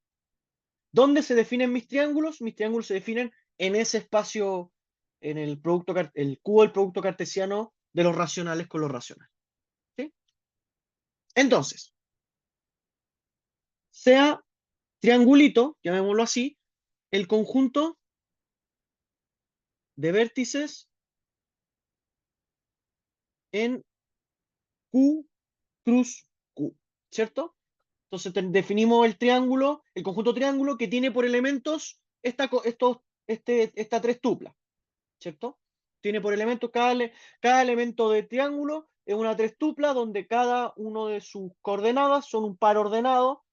¿Dónde se definen mis triángulos? Mis triángulos se definen en ese espacio, en el producto, el cubo del producto cartesiano de los racionales con los racionales. ¿Sí? Entonces, sea triangulito, llamémoslo así, el conjunto de vértices en Q cruz Q, ¿cierto? Entonces definimos el triángulo, el conjunto triángulo que tiene por elementos esta trestupla, ¿cierto? Tiene por elementos, cada elemento de triángulo es una trestupla donde cada uno de sus coordenadas son un par ordenado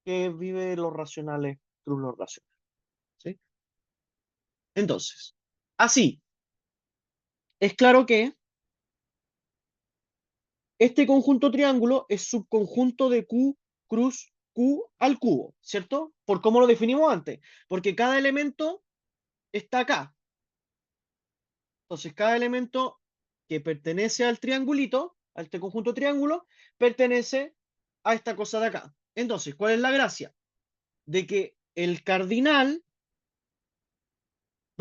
que vive los racionales cruz los racionales, ¿sí? Entonces, así, es claro que este conjunto triángulo es subconjunto de Q cruz Q al cubo, ¿cierto? Por cómo lo definimos antes, porque cada elemento está acá. Entonces, cada elemento que pertenece al triangulito, a este conjunto triángulo, pertenece a esta cosa de acá. Entonces, ¿cuál es la gracia? De que el cardinal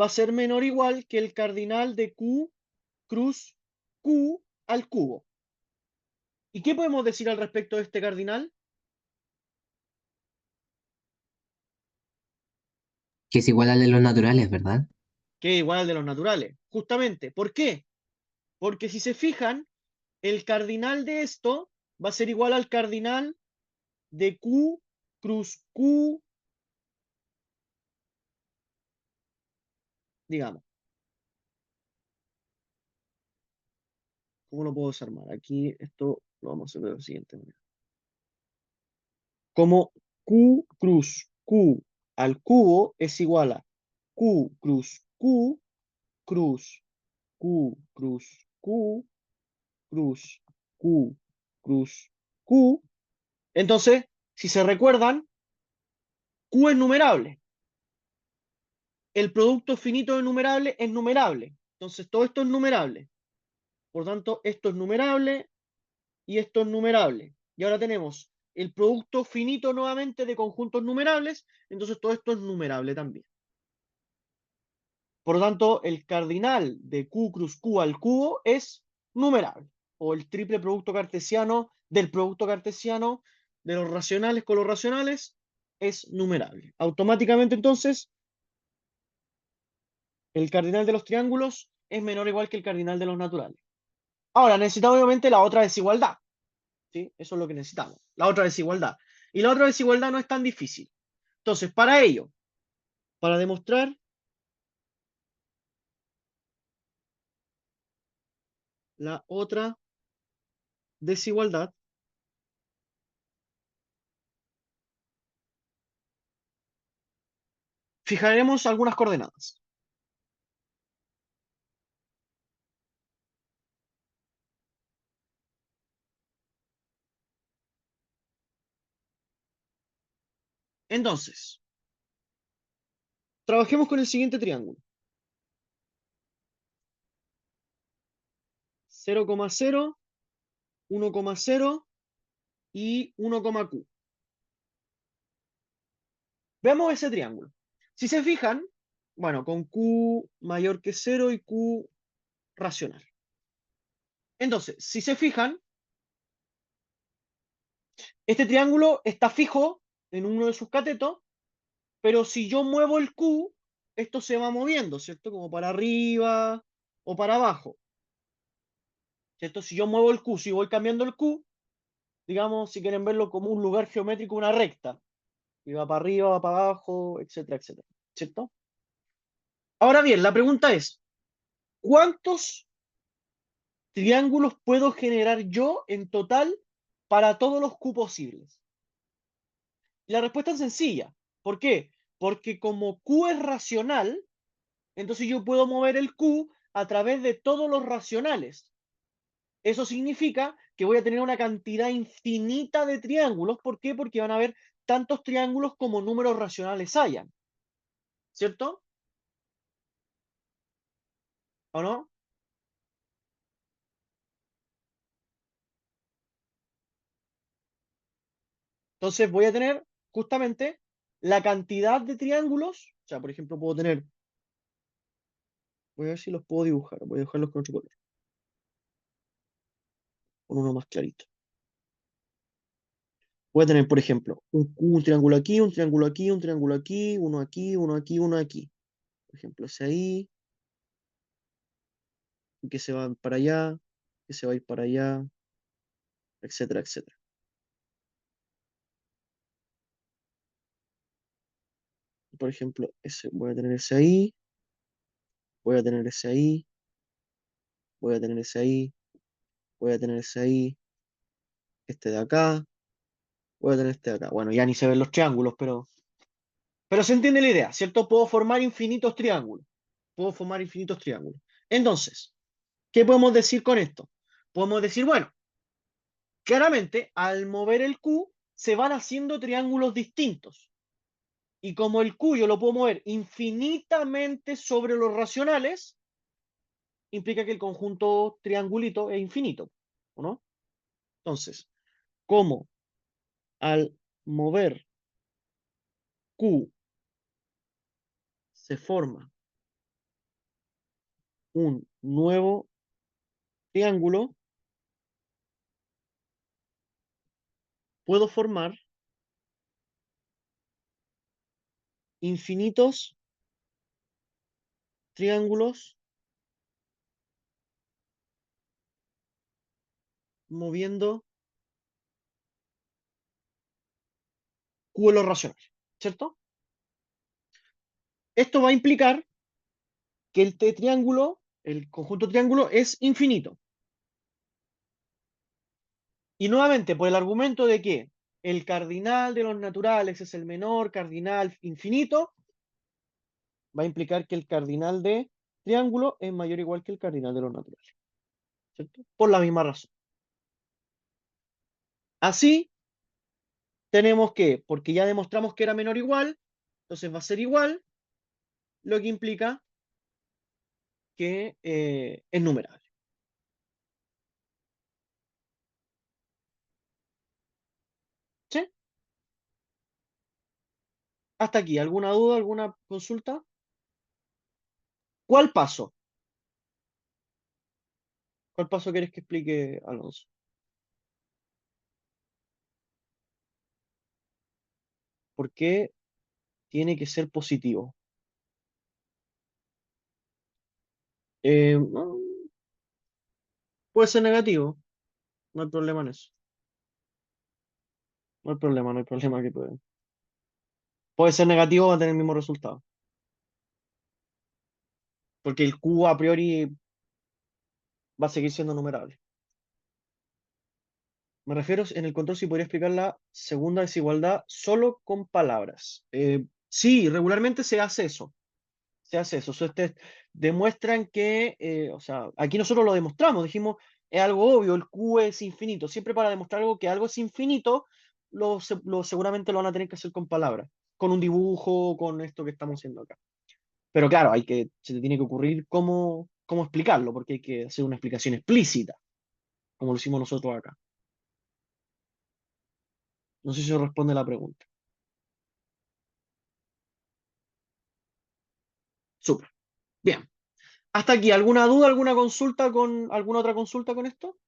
va a ser menor o igual que el cardinal de Q cruz Q al cubo. ¿Y qué podemos decir al respecto de este cardinal? Que es igual al de los naturales, ¿verdad? Que es igual al de los naturales. Justamente. ¿Por qué? Porque si se fijan, el cardinal de esto va a ser igual al cardinal de Q cruz Q, digamos. ¿Cómo lo puedo desarmar? Aquí esto lo vamos a hacer de la siguiente manera. Como Q cruz Q al cubo es igual a Q cruz Q cruz Q cruz Q cruz Q cruz Q. Entonces, si se recuerdan, Q es numerable. El producto finito de numerable es numerable. Entonces, todo esto es numerable. Por tanto, esto es numerable y esto es numerable. Y ahora tenemos el producto finito nuevamente de conjuntos numerables. Entonces, todo esto es numerable también. Por lo tanto, el cardinal de Q cruz Q al cubo es numerable. O el triple producto cartesiano del producto cartesiano de los racionales con los racionales es numerable. Automáticamente, entonces, el cardinal de los triángulos es menor o igual que el cardinal de los naturales. Ahora, necesitamos obviamente la otra desigualdad, ¿sí? Eso es lo que necesitamos, la otra desigualdad. Y la otra desigualdad no es tan difícil. Entonces, para ello, para demostrar la otra desigualdad, fijaremos algunas coordenadas. Entonces, trabajemos con el siguiente triángulo. 0,0, 1,0 y 1,q. Veamos ese triángulo. Si se fijan, bueno, con q mayor que 0 y q racional. Entonces, si se fijan, este triángulo está fijo en uno de sus catetos, pero si yo muevo el q, esto se va moviendo, ¿cierto? Como para arriba o para abajo, ¿cierto? Si yo muevo el q, si voy cambiando el q, digamos, si quieren verlo como un lugar geométrico, una recta, y va para arriba, va para abajo, etcétera, etcétera, ¿cierto? Ahora bien, la pregunta es, ¿cuántos triángulos puedo generar yo en total para todos los Q posibles? Y la respuesta es sencilla. ¿Por qué? Porque como Q es racional, entonces yo puedo mover el Q a través de todos los racionales. Eso significa que voy a tener una cantidad infinita de triángulos. ¿Por qué? Porque van a haber tantos triángulos como números racionales hayan. ¿Cierto? ¿O no? Entonces voy a tener justamente la cantidad de triángulos. O sea, por ejemplo, puedo tener. Voy a ver si los puedo dibujar. Voy a dibujarlos con otro color. Con uno más clarito. Voy a tener, por ejemplo, un triángulo aquí, un triángulo aquí, un triángulo aquí, uno aquí, uno aquí, uno aquí. Por ejemplo, ese ahí, y que se va para allá, que se va a ir para allá, etcétera, etcétera. Por ejemplo, ese, voy a tener ese ahí, voy a tener ese ahí, voy a tener ese ahí, voy a tener ese ahí, este de acá, voy a tener este de acá. Bueno, ya ni se ven los triángulos, pero se entiende la idea, ¿cierto? Puedo formar infinitos triángulos. Puedo formar infinitos triángulos. Entonces, ¿qué podemos decir con esto? Podemos decir, bueno, claramente al mover el Q se van haciendo triángulos distintos. Y como el Q yo lo puedo mover infinitamente sobre los racionales, implica que el conjunto triangulito es infinito, ¿o no? Entonces, como al mover Q se forma un nuevo triángulo, puedo formar infinitos triángulos moviendo Q en los racionales, ¿cierto? Esto va a implicar que el triángulo, el conjunto triángulo, es infinito. Y nuevamente, por el argumento de que el cardinal de los naturales es el menor cardinal infinito, va a implicar que el cardinal de triángulo es mayor o igual que el cardinal de los naturales, ¿cierto? Por la misma razón. Así, tenemos que, porque ya demostramos que era menor o igual, entonces va a ser igual, lo que implica que es numerable. ¿Sí? Hasta aquí, ¿alguna duda, alguna consulta? ¿Cuál paso? ¿Cuál paso quieres que explique, Alonso? ¿Por qué tiene que ser positivo? No, puede ser negativo, no hay problema en eso. No hay problema, no hay problema que puede ser negativo, va a tener el mismo resultado. Porque el Q a priori va a seguir siendo numerable. Me refiero en el control si podría explicar la segunda desigualdad solo con palabras. Sí, regularmente se hace eso. Se hace eso. Ustedes demuestran que, o sea, aquí nosotros lo demostramos, dijimos, es algo obvio, el Q es infinito. Siempre para demostrar algo que algo es infinito, seguramente lo van a tener que hacer con palabras, con un dibujo, con esto que estamos haciendo acá. Pero claro, se te tiene que ocurrir cómo explicarlo, porque hay que hacer una explicación explícita, como lo hicimos nosotros acá. No sé si eso responde a la pregunta. Súper. Bien. Hasta aquí, ¿alguna duda, alguna consulta alguna otra consulta con esto?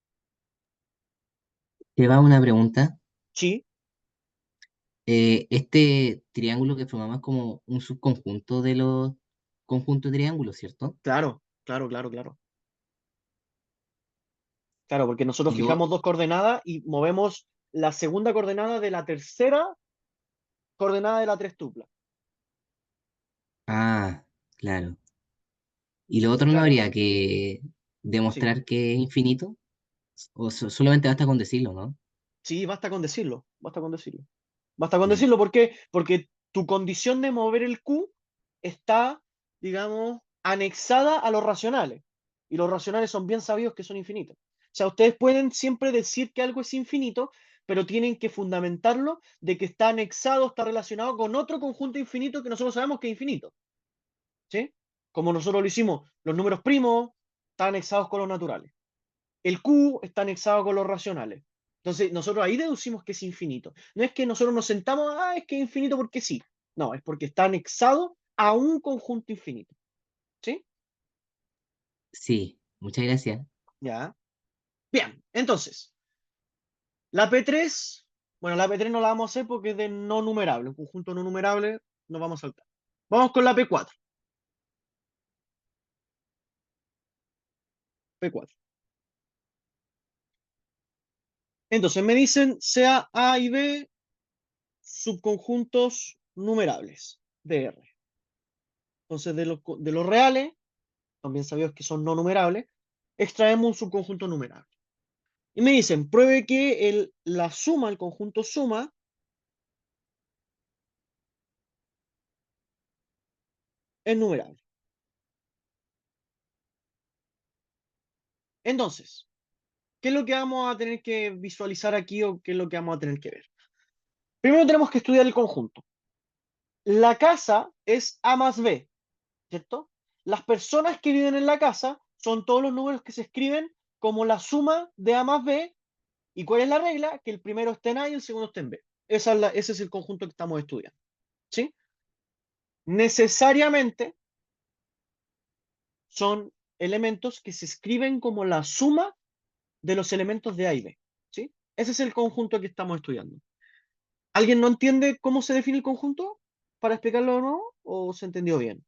Te va una pregunta. Sí, Este triángulo que formamos es como un subconjunto de los conjuntos de triángulos, ¿cierto? claro, claro, claro, claro. Claro, porque nosotros Y luego, fijamos dos coordenadas y movemos la segunda coordenada de la tercera coordenada de la tres tupla. ah, claro. Y lo otro no Claro, habría que sí. demostrar que es infinito, o solamente basta con decirlo, ¿no? Sí, basta con decirlo, basta con decirlo. Basta con Mm. decirlo, ¿por qué? Porque tu condición de mover el Q está, digamos, anexada a los racionales. Y los racionales son bien sabidos que son infinitos. O sea, ustedes pueden siempre decir que algo es infinito, pero tienen que fundamentarlo de que está anexado, está relacionado con otro conjunto infinito que nosotros sabemos que es infinito. ¿Sí? Como nosotros lo hicimos, los números primos están anexados con los naturales. El Q está anexado con los racionales. Entonces, nosotros ahí deducimos que es infinito. No es que nosotros nos sentamos, es que es infinito porque sí. No, es porque está anexado a un conjunto infinito. ¿Sí? Sí, muchas gracias. Ya. Bien, entonces, la P3, bueno, la P3 no la vamos a hacer porque es de no numerable. Un conjunto no numerable nos vamos a saltar. Vamos con la P4. P4. Entonces, me dicen sea A y B subconjuntos numerables de R. Entonces, de los reales, también sabidos que son no numerables, extraemos un subconjunto numerable. Y me dicen, pruebe que la suma, el conjunto suma, es numerable. Entonces, ¿qué es lo que vamos a tener que visualizar aquí o qué es lo que vamos a tener que ver? Primero tenemos que estudiar el conjunto. La casa es A más B, ¿cierto? Las personas que viven en la casa son todos los números que se escriben como la suma de A más B. ¿Y cuál es la regla? Que el primero esté en A y el segundo esté en B. Ese es el conjunto que estamos estudiando. ¿Sí? Necesariamente son elementos que se escriben como la suma de los elementos de A y B. ¿Sí? Ese es el conjunto que estamos estudiando. ¿Alguien no entiende cómo se define el conjunto? ¿Para explicarlo o no? ¿O se entendió bien?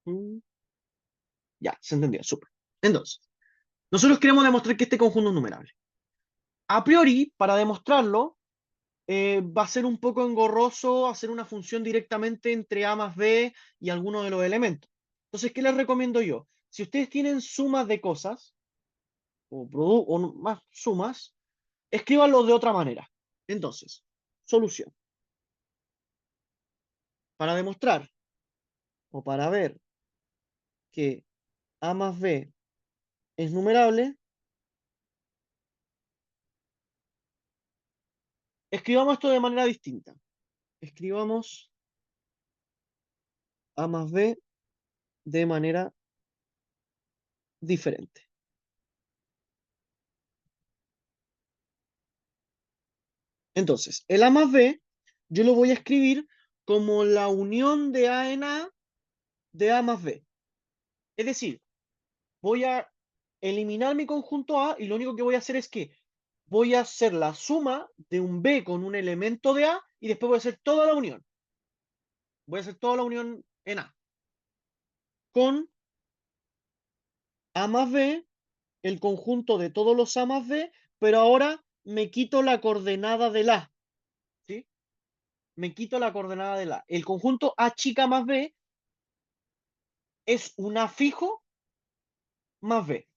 Mm, ya, se entendió, súper. Entonces, nosotros queremos demostrar que este conjunto es numerable. A priori, para demostrarlo, va a ser un poco engorroso hacer una función directamente entre A más B y alguno de los elementos. Entonces, ¿qué les recomiendo yo? Si ustedes tienen sumas de cosas, o más sumas, escríbanlo de otra manera. Entonces, solución. Para demostrar o para ver que A más B es numerable, escribamos esto de manera distinta. Escribamos A más B de manera diferente. Entonces, el A más B yo lo voy a escribir como la unión de A en A de A más B. Es decir, voy a eliminar mi conjunto A y lo único que voy a hacer es que voy a hacer la suma de un B con un elemento de A y después voy a hacer toda la unión. Voy a hacer toda la unión en A con A más B, el conjunto de todos los A más B, pero ahora me quito la coordenada del A. ¿Sí? Me quito la coordenada del A. El conjunto A chica más B es un A fijo más B.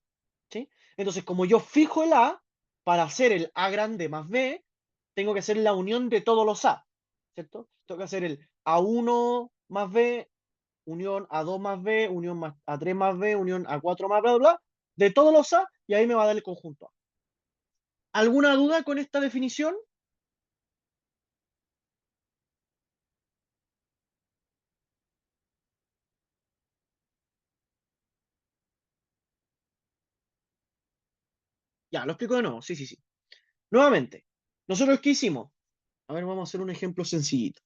¿Sí? Entonces, como yo fijo el A, para hacer el A grande más B, tengo que hacer la unión de todos los A, ¿cierto? Tengo que hacer el A1 más B, unión A2 más B, unión más A3 más B, unión A4 más bla, bla, bla, de todos los A, y ahí me va a dar el conjunto A. ¿Alguna duda con esta definición? Ya, lo explico de nuevo. Sí, sí, sí. Nuevamente, ¿nosotros qué hicimos? A ver, vamos a hacer un ejemplo sencillito.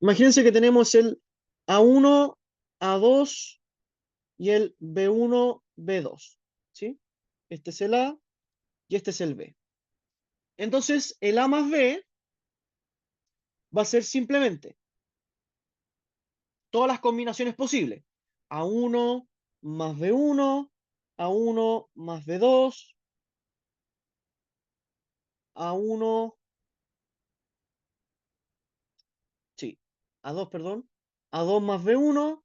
Imagínense que tenemos el A1, A2 y el B1, B2. ¿Sí? Este es el A y este es el B. Entonces, el A más B va a ser simplemente todas las combinaciones posibles. A1 más B1, A1 más B2, A1, sí, A2, perdón, A2 más B1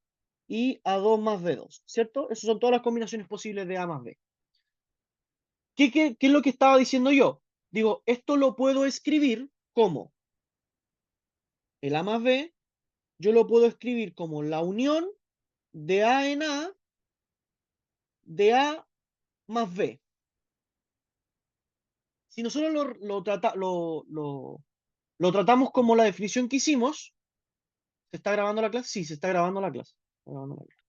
y A2 más B2, ¿cierto? Esas son todas las combinaciones posibles de A más B. ¿Qué es lo que estaba diciendo yo? Digo, esto lo puedo escribir como el A más B, yo lo puedo escribir como la unión de A en A de A más B. Si nosotros lo tratamos como la definición que hicimos, ¿se está grabando la clase? Sí, se está grabando la clase. Está grabando la clase.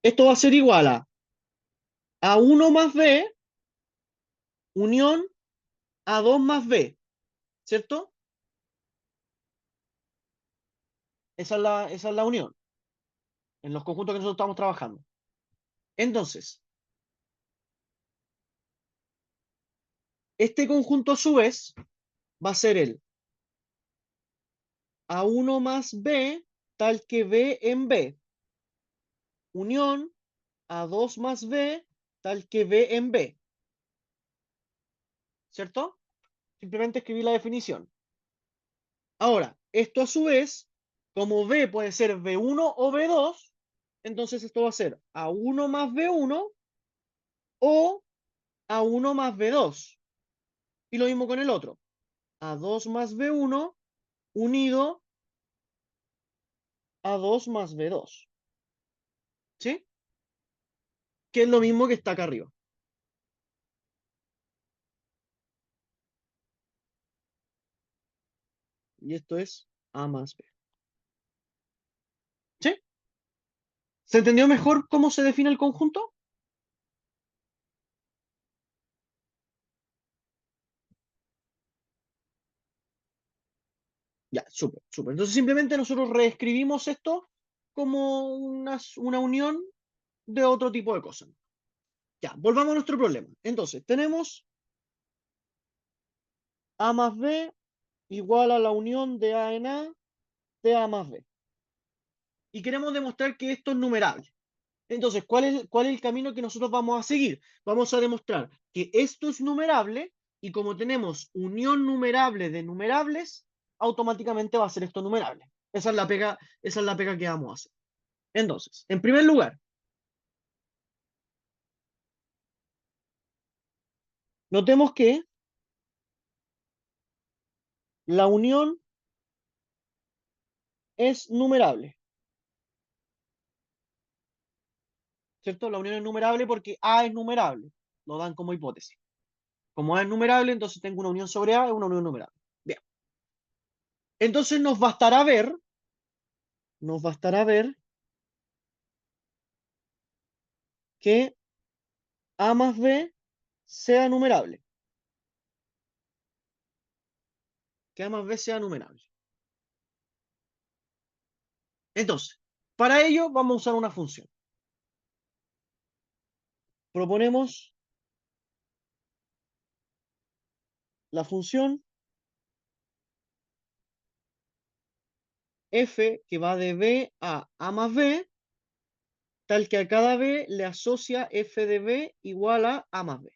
Esto va a ser igual a A1 más B unión A2 más B, ¿cierto? Esa es la unión en los conjuntos que nosotros estamos trabajando. Entonces, este conjunto a su vez va a ser el A1 más B tal que B en B, unión A2 más B tal que B en B, ¿cierto? Simplemente escribí la definición. Ahora, esto a su vez, como B puede ser B1 o B2, entonces esto va a ser A1 más B1 o A1 más B2. Y lo mismo con el otro. A2 más B1 unido a 2 más B2. ¿Sí? Que es lo mismo que está acá arriba. Y esto es A más B. ¿Sí? ¿Se entendió mejor cómo se define el conjunto? Ya, súper, súper. Entonces simplemente nosotros reescribimos esto como una unión de otro tipo de cosas. Ya, volvamos a nuestro problema. Entonces, tenemos A más B igual a la unión de A en A de A más B. Y queremos demostrar que esto es numerable. Entonces, ¿cuál es el camino que nosotros vamos a seguir? Vamos a demostrar que esto es numerable y como tenemos unión numerable de numerables, automáticamente va a ser esto numerable. Esa es la pega que vamos a hacer. Entonces, en primer lugar, notemos que la unión es numerable, ¿cierto? La unión es numerable porque A es numerable, lo dan como hipótesis. Como A es numerable, entonces tengo una unión sobre A, es una unión numerable. Bien. Entonces nos bastará ver que A más B sea numerable. Que A más B sea numerable. Entonces, para ello vamos a usar una función. Proponemos la función f que va de B a A más B, tal que a cada B le asocia f de B igual a A más B.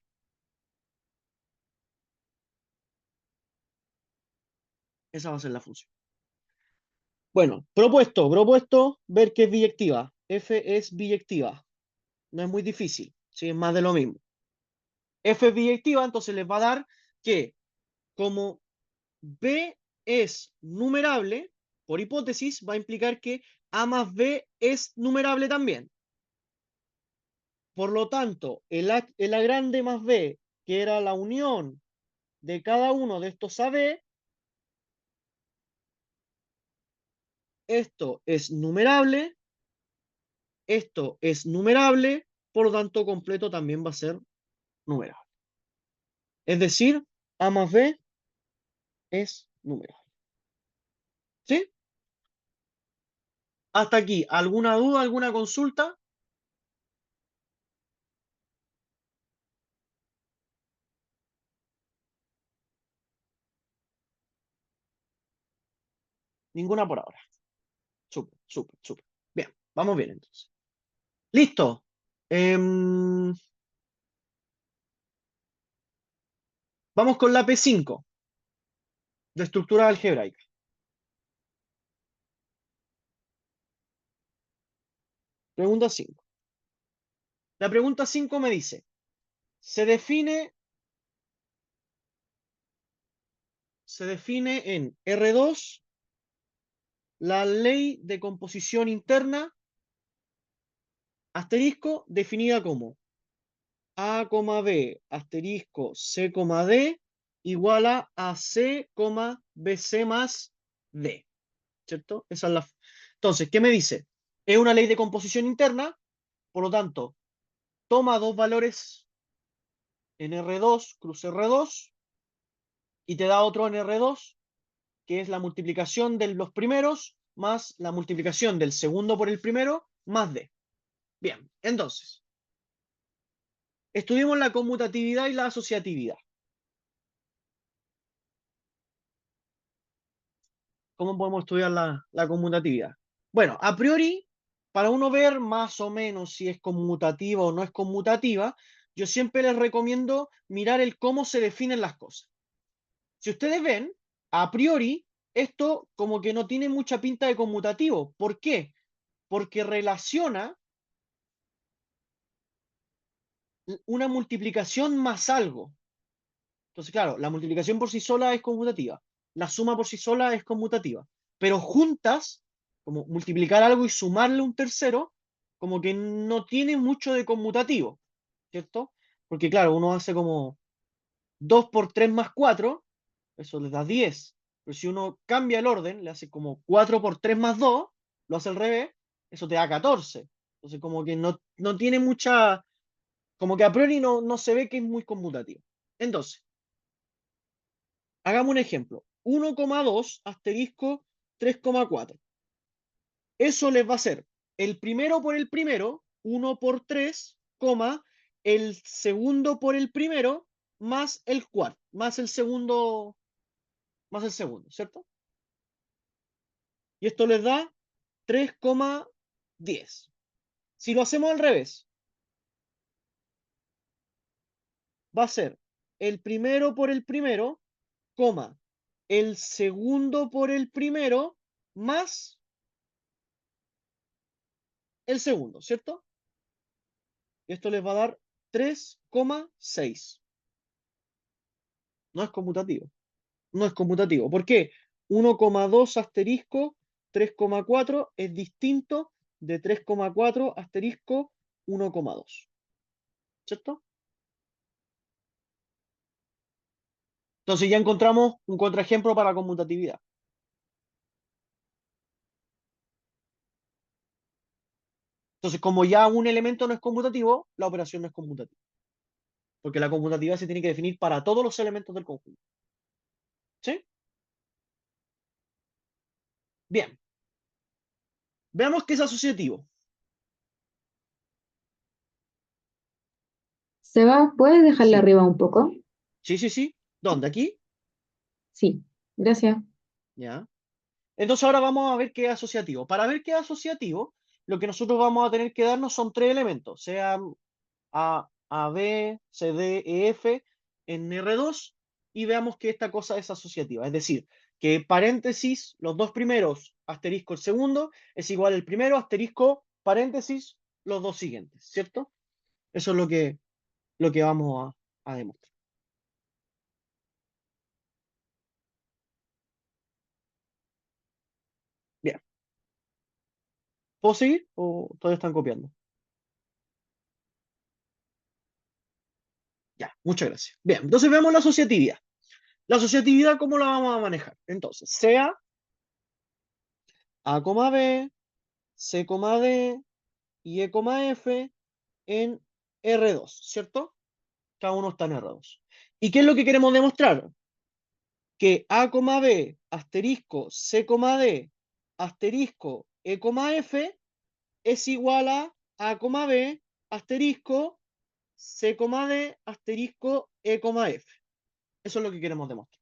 Esa va a ser la función. Bueno, propuesto ver que es biyectiva. F es biyectiva. No es muy difícil, ¿sí? Es más de lo mismo. F es biyectiva, entonces les va a dar que como B es numerable, por hipótesis, va a implicar que A más B es numerable también. Por lo tanto, el A grande más B, que era la unión de cada uno de estos AB, esto es numerable, por lo tanto, completo también va a ser numerable. Es decir, A más B es numerable. ¿Sí? Hasta aquí, ¿alguna duda, alguna consulta? Ninguna por ahora. Súper, súper, súper. Bien, vamos bien entonces. Listo. Vamos con la P5 de estructura algebraica. Pregunta 5. La pregunta 5 me dice, se define en R2 la ley de composición interna, asterisco, definida como A, B, asterisco, C, D, igual a AC, BC más D. ¿Cierto? Esa es la... Entonces, ¿qué me dice? Es una ley de composición interna, por lo tanto, toma dos valores en R2, cruce R2, y te da otro en R2, que es la multiplicación de los primeros más la multiplicación del segundo por el primero más D. Bien, entonces, estudiemos la conmutatividad y la asociatividad. ¿Cómo podemos estudiar la conmutatividad? Bueno, a priori, para uno ver más o menos si es conmutativa o no es conmutativa, yo siempre les recomiendo mirar el cómo se definen las cosas. Si ustedes ven, a priori, esto como que no tiene mucha pinta de conmutativo. ¿Por qué? Porque relaciona una multiplicación más algo. Entonces, claro, la multiplicación por sí sola es conmutativa, la suma por sí sola es conmutativa, pero juntas, como multiplicar algo y sumarle un tercero, como que no tiene mucho de conmutativo, ¿cierto? Porque claro, uno hace como 2 por 3 más 4, eso les da 10, pero si uno cambia el orden, le hace como 4 por 3 más 2, lo hace al revés, eso te da 14. Entonces, como que no tiene mucha, como que a priori no se ve que es muy conmutativo. Entonces, hagamos un ejemplo. 1,2 asterisco 3,4. Eso les va a ser el primero por el primero, 1 por 3, el segundo por el primero, más el cuarto, más el segundo, ¿cierto? Y esto les da 3,10. Si lo hacemos al revés, va a ser el primero por el primero, el segundo por el primero, más el segundo, ¿cierto? Y esto les va a dar 3,6. No es conmutativo. No es conmutativo. ¿Por qué? 1,2 asterisco 3,4 es distinto de 3,4 asterisco 1,2. ¿Cierto? Entonces ya encontramos un contraejemplo para conmutatividad. Entonces, como ya un elemento no es conmutativo, la operación no es conmutativa. Porque la conmutatividad se tiene que definir para todos los elementos del conjunto. ¿Sí? Bien. Veamos qué es asociativo. Seba, ¿puedes dejarle Sí. arriba un poco? Sí, sí, sí. ¿Dónde? ¿Aquí? Sí, gracias. Ya. Entonces ahora vamos a ver qué es asociativo. Para ver qué es asociativo, lo que nosotros vamos a tener que darnos son tres elementos, sean A, B, C, D, E, F en R2 y veamos que esta cosa es asociativa. Es decir, que paréntesis, los dos primeros, asterisco el segundo, es igual al primero, asterisco, paréntesis, los dos siguientes, ¿cierto? Eso es lo que vamos a demostrar. Bien. ¿Puedo seguir o todavía están copiando? Ya, muchas gracias. Bien, entonces veamos la asociatividad. La asociatividad, ¿cómo la vamos a manejar? Entonces, sea A, B, C, D y E, F en R2, ¿cierto? Cada uno está en R2. ¿Y qué es lo que queremos demostrar? Que A, B, asterisco, C, D, asterisco, E, F es igual a B, asterisco, C, D, asterisco, E, F. Eso es lo que queremos demostrar.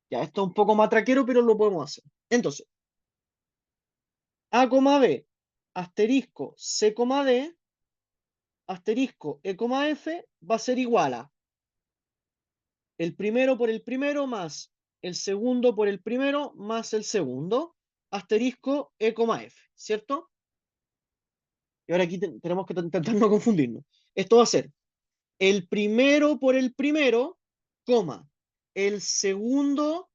Ya, esto es un poco más traquero, pero lo podemos hacer. Entonces, A, B, asterisco, C, D, asterisco, E, F va a ser igual a el primero por el primero más el segundo por el primero más el segundo, asterisco E, F, ¿cierto? Y ahora aquí tenemos que intentar no confundirnos. Esto va a ser el primero por el primero, coma, el segundo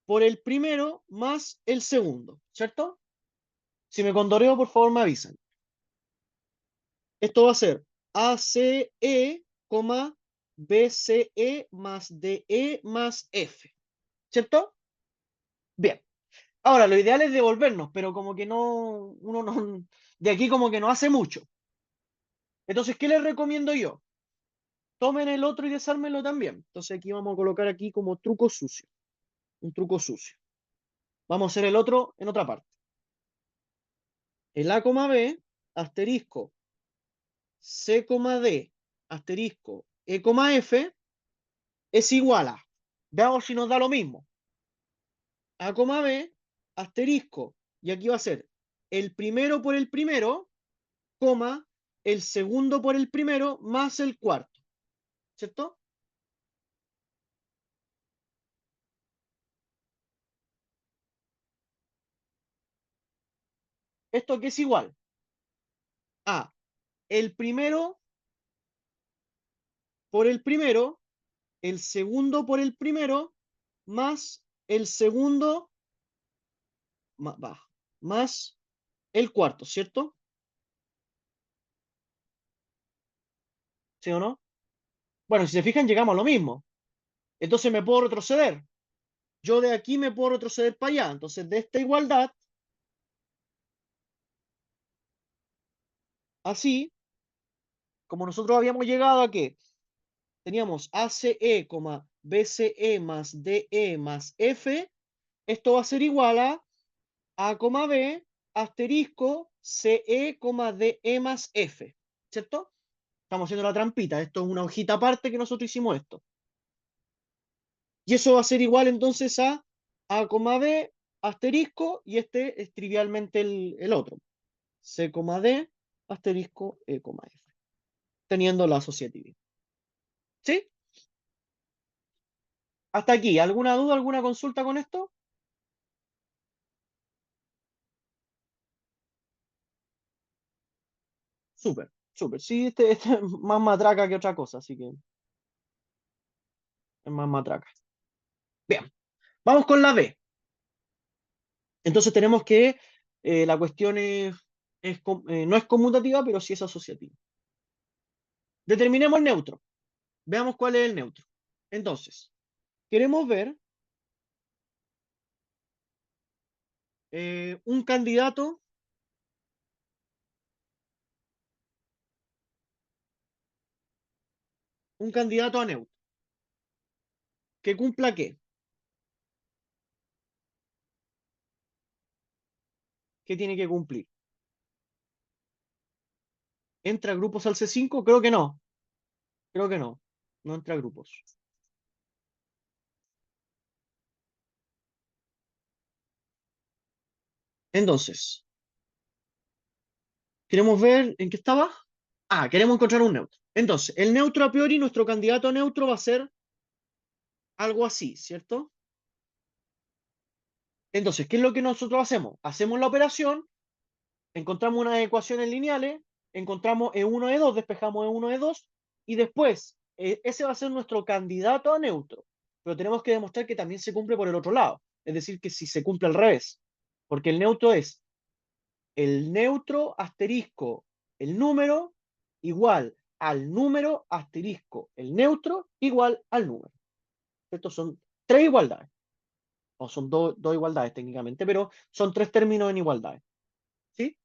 por el primero más el segundo, ¿cierto? Si me condoreo, por favor me avisan. Esto va a ser ACE, BCE más DE más F, ¿cierto? Bien. Ahora, lo ideal es devolvernos, pero como que no, uno no, de aquí como que no hace mucho. Entonces, ¿qué les recomiendo yo? Tomen el otro y desármenlo también. Entonces aquí vamos a colocar aquí como truco sucio. Un truco sucio. Vamos a hacer el otro en otra parte. El A, B, asterisco, C, D, asterisco, E, F, es igual a. Veamos si nos da lo mismo. A, B, asterisco, y aquí va a ser el primero por el primero, coma, el segundo por el primero, más el cuarto. ¿Cierto? ¿Esto qué es igual? A, el primero por el primero, el segundo por el primero, más el segundo, más el cuarto, ¿cierto? ¿Sí o no? Bueno, si se fijan, llegamos a lo mismo. Entonces me puedo retroceder. Yo de aquí me puedo retroceder para allá. Entonces, de esta igualdad, así, como nosotros habíamos llegado a que teníamos ACE, BCE más DE más F, esto va a ser igual a, B, asterisco, CE, DE más F. ¿Cierto? Estamos haciendo la trampita. Esto es una hojita aparte que nosotros hicimos esto. Y eso va a ser igual entonces a, B, asterisco, y este es trivialmente el otro. C, D, asterisco, E, F. Teniendo la asociatividad. ¿Sí? Hasta aquí. ¿Alguna duda, alguna consulta con esto? Súper, súper. Sí, este es más matraca que otra cosa, así que es más matraca. Bien, vamos con la B. Entonces tenemos que la cuestión no es conmutativa, pero sí es asociativa. Determinemos el neutro. Veamos cuál es el neutro. Entonces, queremos ver un candidato a neutro. ¿Que cumpla qué? ¿Qué tiene que cumplir? ¿Entra a grupos al C5? Creo que no. Creo que no. No entra a grupos. Entonces, queremos ver en qué estaba. Ah, queremos encontrar un neutro. Entonces, el neutro a priori, nuestro candidato a neutro va a ser algo así, ¿cierto? Entonces, ¿qué es lo que nosotros hacemos? Hacemos la operación, encontramos unas ecuaciones lineales, encontramos E1, E2, despejamos E1, E2, y después, ese va a ser nuestro candidato a neutro. Pero tenemos que demostrar que también se cumple por el otro lado. Es decir, que si se cumple al revés. Porque el neutro es el neutro asterisco el número igual al número asterisco el neutro igual al número. Estos son tres igualdades, o son dos igualdades técnicamente, pero son tres términos en igualdades. ¿Sí?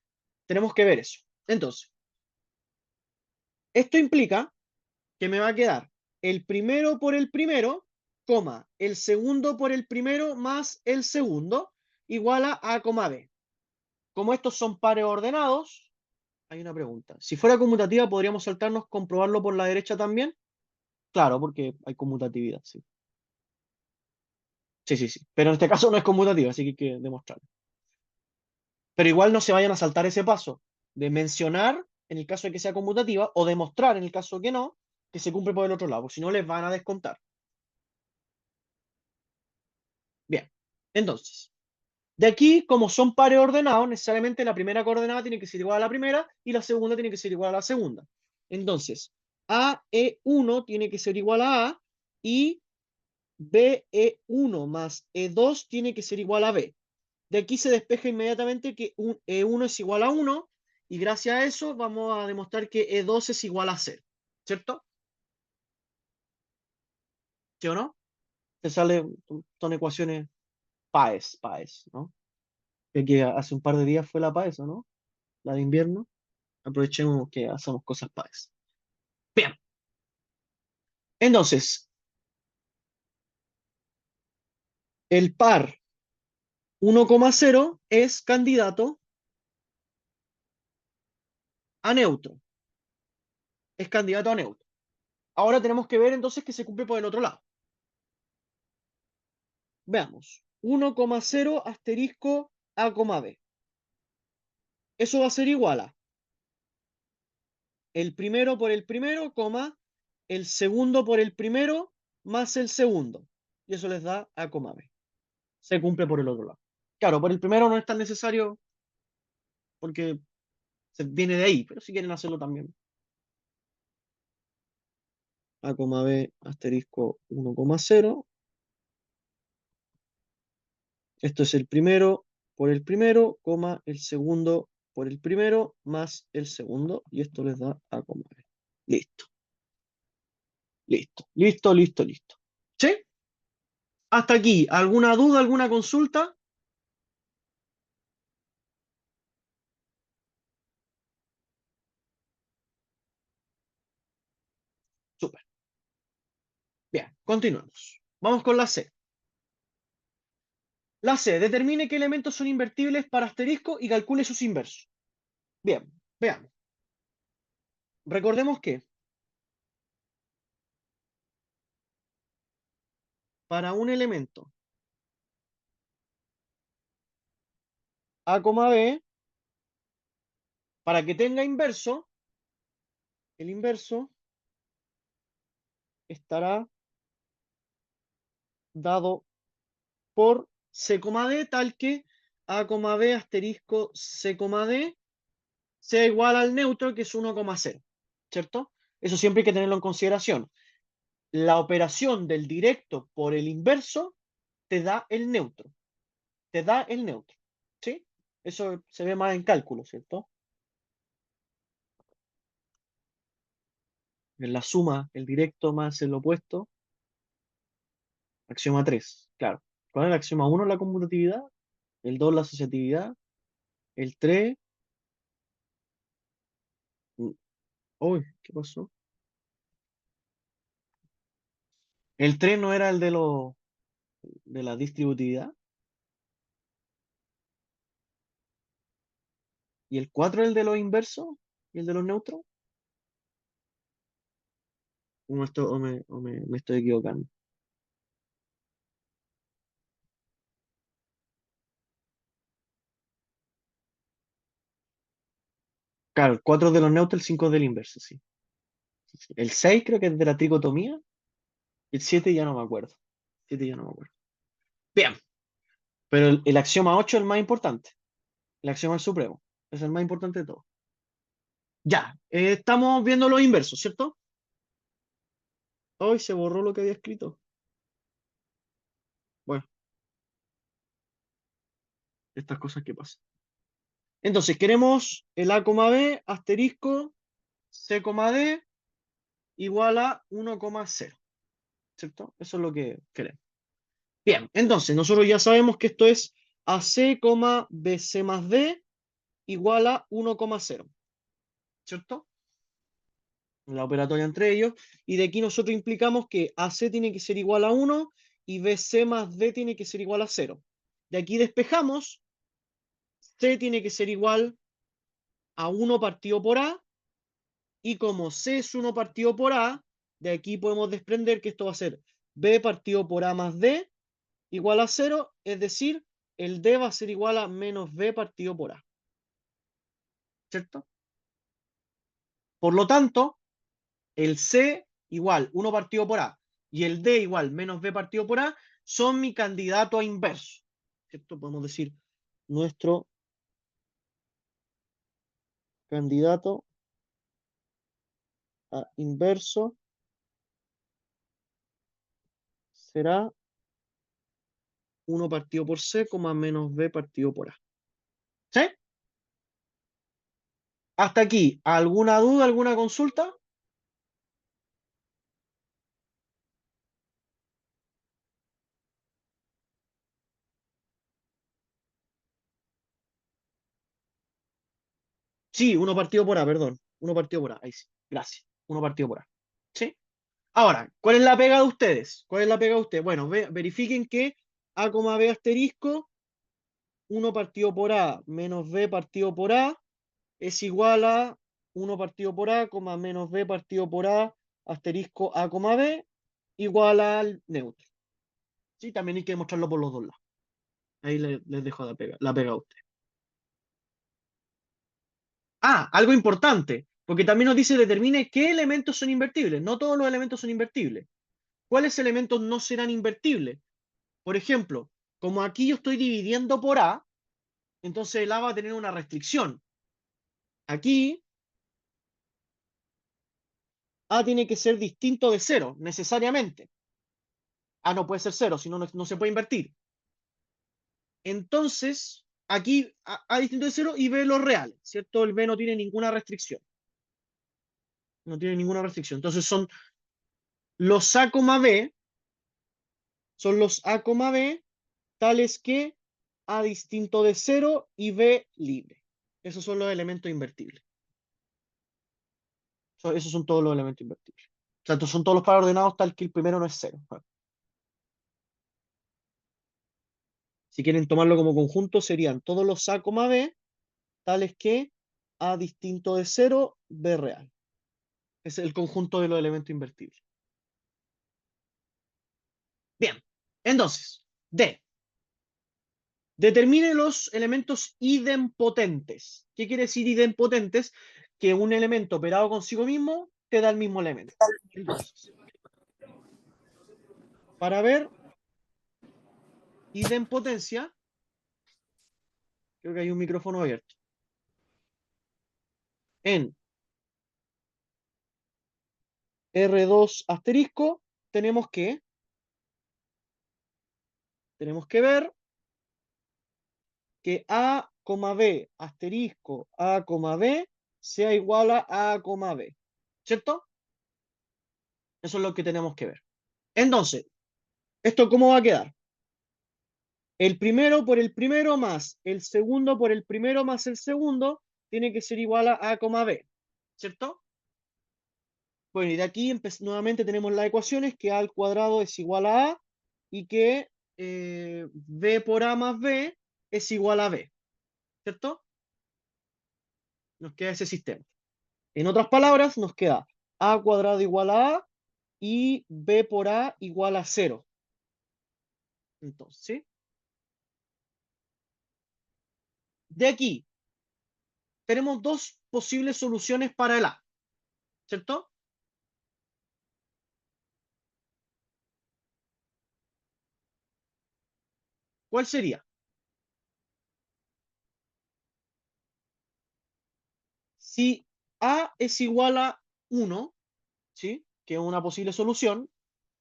Tenemos que ver eso. Entonces, esto implica que me va a quedar el primero por el primero, coma, el segundo por el primero más el segundo, igual a, B. Como estos son pares ordenados, hay una pregunta. Si fuera conmutativa, ¿podríamos saltarnos comprobarlo por la derecha también? Claro, porque hay conmutatividad, sí. Sí, sí, sí. Pero en este caso no es conmutativa, así que hay que demostrarlo. Pero igual no se vayan a saltar ese paso de mencionar en el caso de que sea conmutativa o demostrar en el caso de que no, que se cumple por el otro lado, porque si no les van a descontar. Entonces, de aquí, como son pares ordenados, necesariamente la primera coordenada tiene que ser igual a la primera y la segunda tiene que ser igual a la segunda. Entonces, AE1 tiene que ser igual a y BE1 más E2 tiene que ser igual a B. De aquí se despeja inmediatamente que E1 es igual a 1 y gracias a eso vamos a demostrar que E2 es igual a 0. ¿Cierto? ¿Sí o no? Te sale, son ecuaciones PAES, ¿no? Que hace un par de días fue la PAES, ¿o no? La de invierno. Aprovechemos que hacemos cosas PAES. Bien. Entonces, el par 1,0 es candidato a neutro. Es candidato a neutro. Ahora tenemos que ver entonces que se cumple por el otro lado. Veamos. 1,0 asterisco A, B. Eso va a ser igual a el primero por el primero, el segundo por el primero, más el segundo. Y eso les da A, B. Se cumple por el otro lado. Claro, por el primero no es tan necesario porque se viene de ahí, pero si quieren hacerlo también. A, B asterisco 1,0. Esto es el primero por el primero, el segundo por el primero, más el segundo. Y esto les da A, B. Listo. Listo, listo, listo, listo. ¿Sí? Hasta aquí, ¿alguna duda, alguna consulta? Súper. Bien, continuemos. Vamos con la C. La C, determine qué elementos son invertibles para asterisco y calcule sus inversos. Bien, veamos. Recordemos que para un elemento A, B, para que tenga inverso, el inverso estará dado por C, D, tal que A, B asterisco C, D sea igual al neutro, que es 1,0. ¿Cierto? Eso siempre hay que tenerlo en consideración. La operación del directo por el inverso te da el neutro. Te da el neutro. ¿Sí? Eso se ve más en cálculo, ¿cierto? En la suma, el directo más el opuesto. Axioma 3, claro. ¿Cuál es el axioma 1? La conmutatividad. El 2, la asociatividad. El 3. Uy, ¿qué pasó? El 3 no era el de la distributividad. ¿Y el 4 el de los inversos? ¿Y el de los neutros? ¿O me estoy equivocando? Claro, el 4 es de los neutros, el 5 es del inverso, sí. Sí. El 6 creo que es de la tricotomía. El 7 ya no me acuerdo. 7 ya no me acuerdo. Bien. Pero el axioma 8 es el más importante. El axioma del supremo. Es el más importante de todo. Ya. Estamos viendo los inversos, ¿cierto? Hoy se borró lo que había escrito. Bueno, estas cosas que pasan. Entonces, queremos el A, B asterisco C, D igual a 1,0. ¿Cierto? Eso es lo que queremos. Bien, entonces nosotros ya sabemos que esto es AC, BC más D igual a 1,0. ¿Cierto? La operatoria entre ellos. Y de aquí nosotros implicamos que AC tiene que ser igual a 1 y BC más D tiene que ser igual a 0. De aquí despejamos, C tiene que ser igual a 1 partido por A, y como C es 1 partido por A, de aquí podemos desprender que esto va a ser B partido por A más D igual a 0, es decir, el D va a ser igual a menos B partido por A. ¿Cierto? Por lo tanto, el C igual 1 partido por A y el D igual menos B partido por A son mi candidato a inverso. ¿cierto? Podemos decir nuestro candidato a inverso será 1 partido por C, menos B partido por A. ¿Sí? Hasta aquí, ¿alguna duda, alguna consulta? Sí, 1 partido por A, perdón. 1 partido por A, ahí sí. Gracias. 1 partido por A. ¿Sí? Ahora, ¿cuál es la pega de ustedes? ¿Cuál es la pega de ustedes? Bueno, verifiquen que A, B asterisco, 1 partido por A menos B partido por A es igual a 1 partido por A, menos B partido por A, asterisco A, B, igual al neutro. ¿Sí? También hay que demostrarlo por los dos lados. Ahí les dejo la pega a ustedes. Ah, algo importante, porque también nos dice determine qué elementos son invertibles. No todos los elementos son invertibles. ¿Cuáles elementos no serán invertibles? Por ejemplo, como aquí yo estoy dividiendo por A, entonces el A va a tener una restricción. Aquí A tiene que ser distinto de 0, necesariamente. A no puede ser 0, si no, no se puede invertir. Entonces, aquí A distinto de 0 y B lo real, ¿cierto? El B no tiene ninguna restricción. No tiene ninguna restricción. Entonces son los A, B, son los A, B, tales que A distinto de 0 y B libre. Esos son los elementos invertibles. Esos son todos los elementos invertibles. O sea, estos son todos los pares ordenados tal que el primero no es 0. Si quieren tomarlo como conjunto, serían todos los A, B, tales que A distinto de 0, B real. Es el conjunto de los elementos invertibles. Bien, entonces, D. Determine los elementos idempotentes. ¿Qué quiere decir idempotentes? Que un elemento operado consigo mismo te da el mismo elemento. Entonces, para ver idempotencia, creo que hay un micrófono abierto. En R2 asterisco tenemos que ver que A, B asterisco A, B sea igual a A, B. ¿Cierto? Eso es lo que tenemos que ver. Entonces, ¿esto cómo va a quedar? El primero por el primero más el segundo por el primero más el segundo tiene que ser igual a A, B. ¿Cierto? Bueno, y de aquí nuevamente tenemos las ecuaciones que A al cuadrado es igual a A y que B por A más B es igual a B. ¿Cierto? Nos queda ese sistema. En otras palabras, nos queda A cuadrado igual a A y B por A igual a 0. Entonces, ¿sí? De aquí, tenemos dos posibles soluciones para el A. ¿Cierto? ¿Cuál sería? Si A es igual a 1, ¿sí? Que es una posible solución,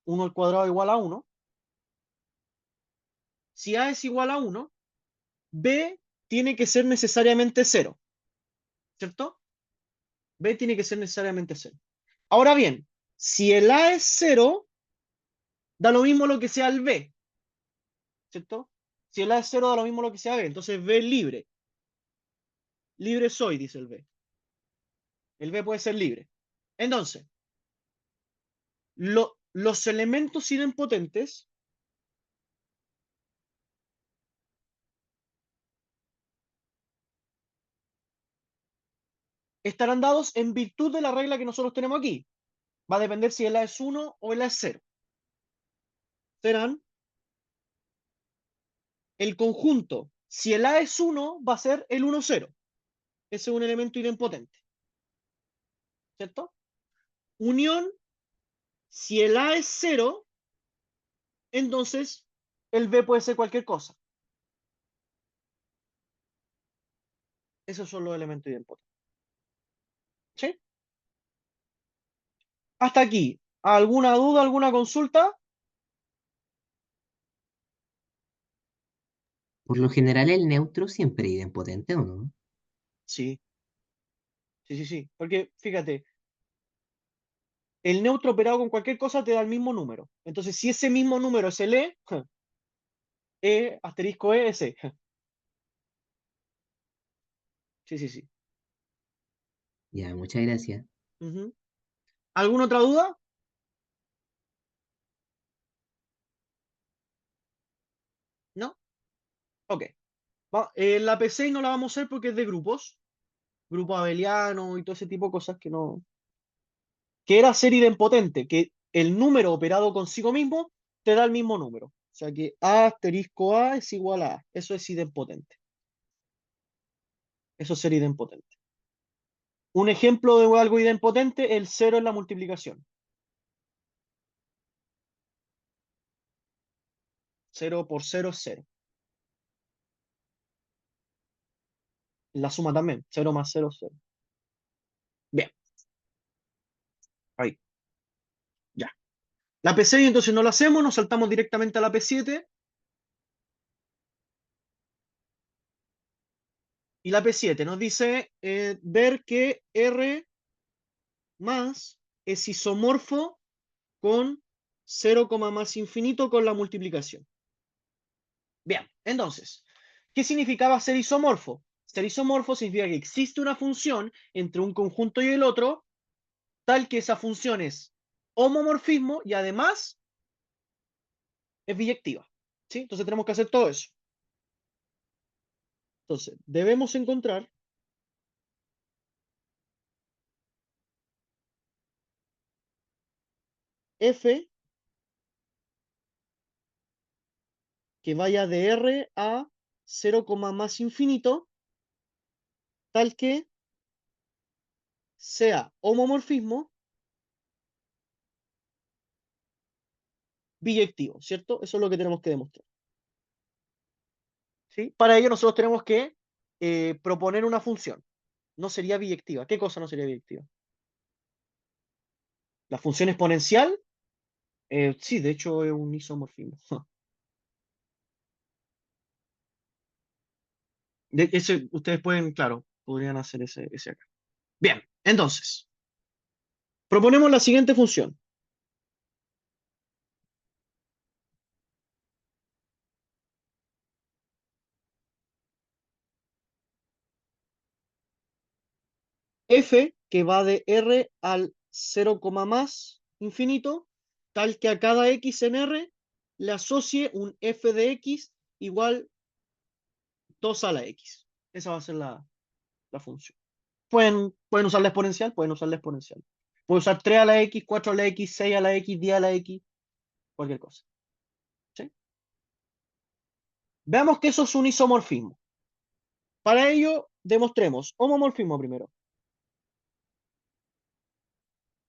1 al cuadrado igual a 1. Si A es igual a 1, B tiene que ser necesariamente 0, ¿cierto? B tiene que ser necesariamente 0. Ahora bien, si el A es 0, da lo mismo lo que sea el B, ¿cierto? Si el A es 0, da lo mismo lo que sea B, entonces B es libre. Libre soy, dice el B. El B puede ser libre. Entonces, los elementos idempotentes estarán dados en virtud de la regla que nosotros tenemos aquí. Va a depender si el A es 1 o el A es 0. Serán el conjunto. Si el A es 1, va a ser el 1, 0. Ese es un elemento idempotente. ¿Cierto? Unión, si el A es 0, entonces el B puede ser cualquier cosa. Esos son los elementos idempotentes. ¿Sí? Hasta aquí. ¿Alguna duda, alguna consulta? Por lo general, el neutro siempre es idempotente, ¿o no? Sí, sí. Porque fíjate, el neutro operado con cualquier cosa te da el mismo número. Entonces, si ese mismo número es el E asterisco E es E. Sí. Ya, muchas gracias. Ujú. ¿Alguna otra duda? ¿No? Ok. La P6 no la vamos a hacer porque es de grupos. Grupo abeliano y todo ese tipo de cosas que no. Que era ser idempotente, que el número operado consigo mismo te da el mismo número. O sea que A asterisco A es igual a A. Eso es idempotente. Eso es ser idempotente. Un ejemplo de algo idempotente, el cero en la multiplicación. 0 por 0 es 0. La suma también. 0 más 0 es 0. Bien, ahí, ya. La P6 entonces no la hacemos, nos saltamos directamente a la P7. Y la P7 nos dice ver que R más es isomorfo con 0, más infinito con la multiplicación. Bien, entonces, ¿qué significaba ser isomorfo? Ser isomorfo significa que existe una función entre un conjunto y el otro, tal que esa función es homomorfismo y además es biyectiva. ¿Sí? Entonces tenemos que hacer todo eso. Entonces, debemos encontrar f que vaya de R a 0, más infinito, tal que sea homomorfismo biyectivo, ¿cierto? Eso es lo que tenemos que demostrar. ¿Sí? Para ello nosotros tenemos que proponer una función. No sería biyectiva. ¿Qué cosa no sería biyectiva? La función exponencial, sí, de hecho es un isomorfismo. Ustedes pueden, claro, podrían hacer ese acá. Bien, entonces, proponemos la siguiente función. F que va de R al 0, más infinito, tal que a cada X en R le asocie un F de X igual 2 a la X. Esa va a ser la función. Pueden usar la exponencial, pueden usar la exponencial. Pueden usar 3 a la X, 4 a la X, 6 a la X, 10 a la X, cualquier cosa. ¿Sí? Veamos que eso es un isomorfismo. Para ello, demostremos homomorfismo primero.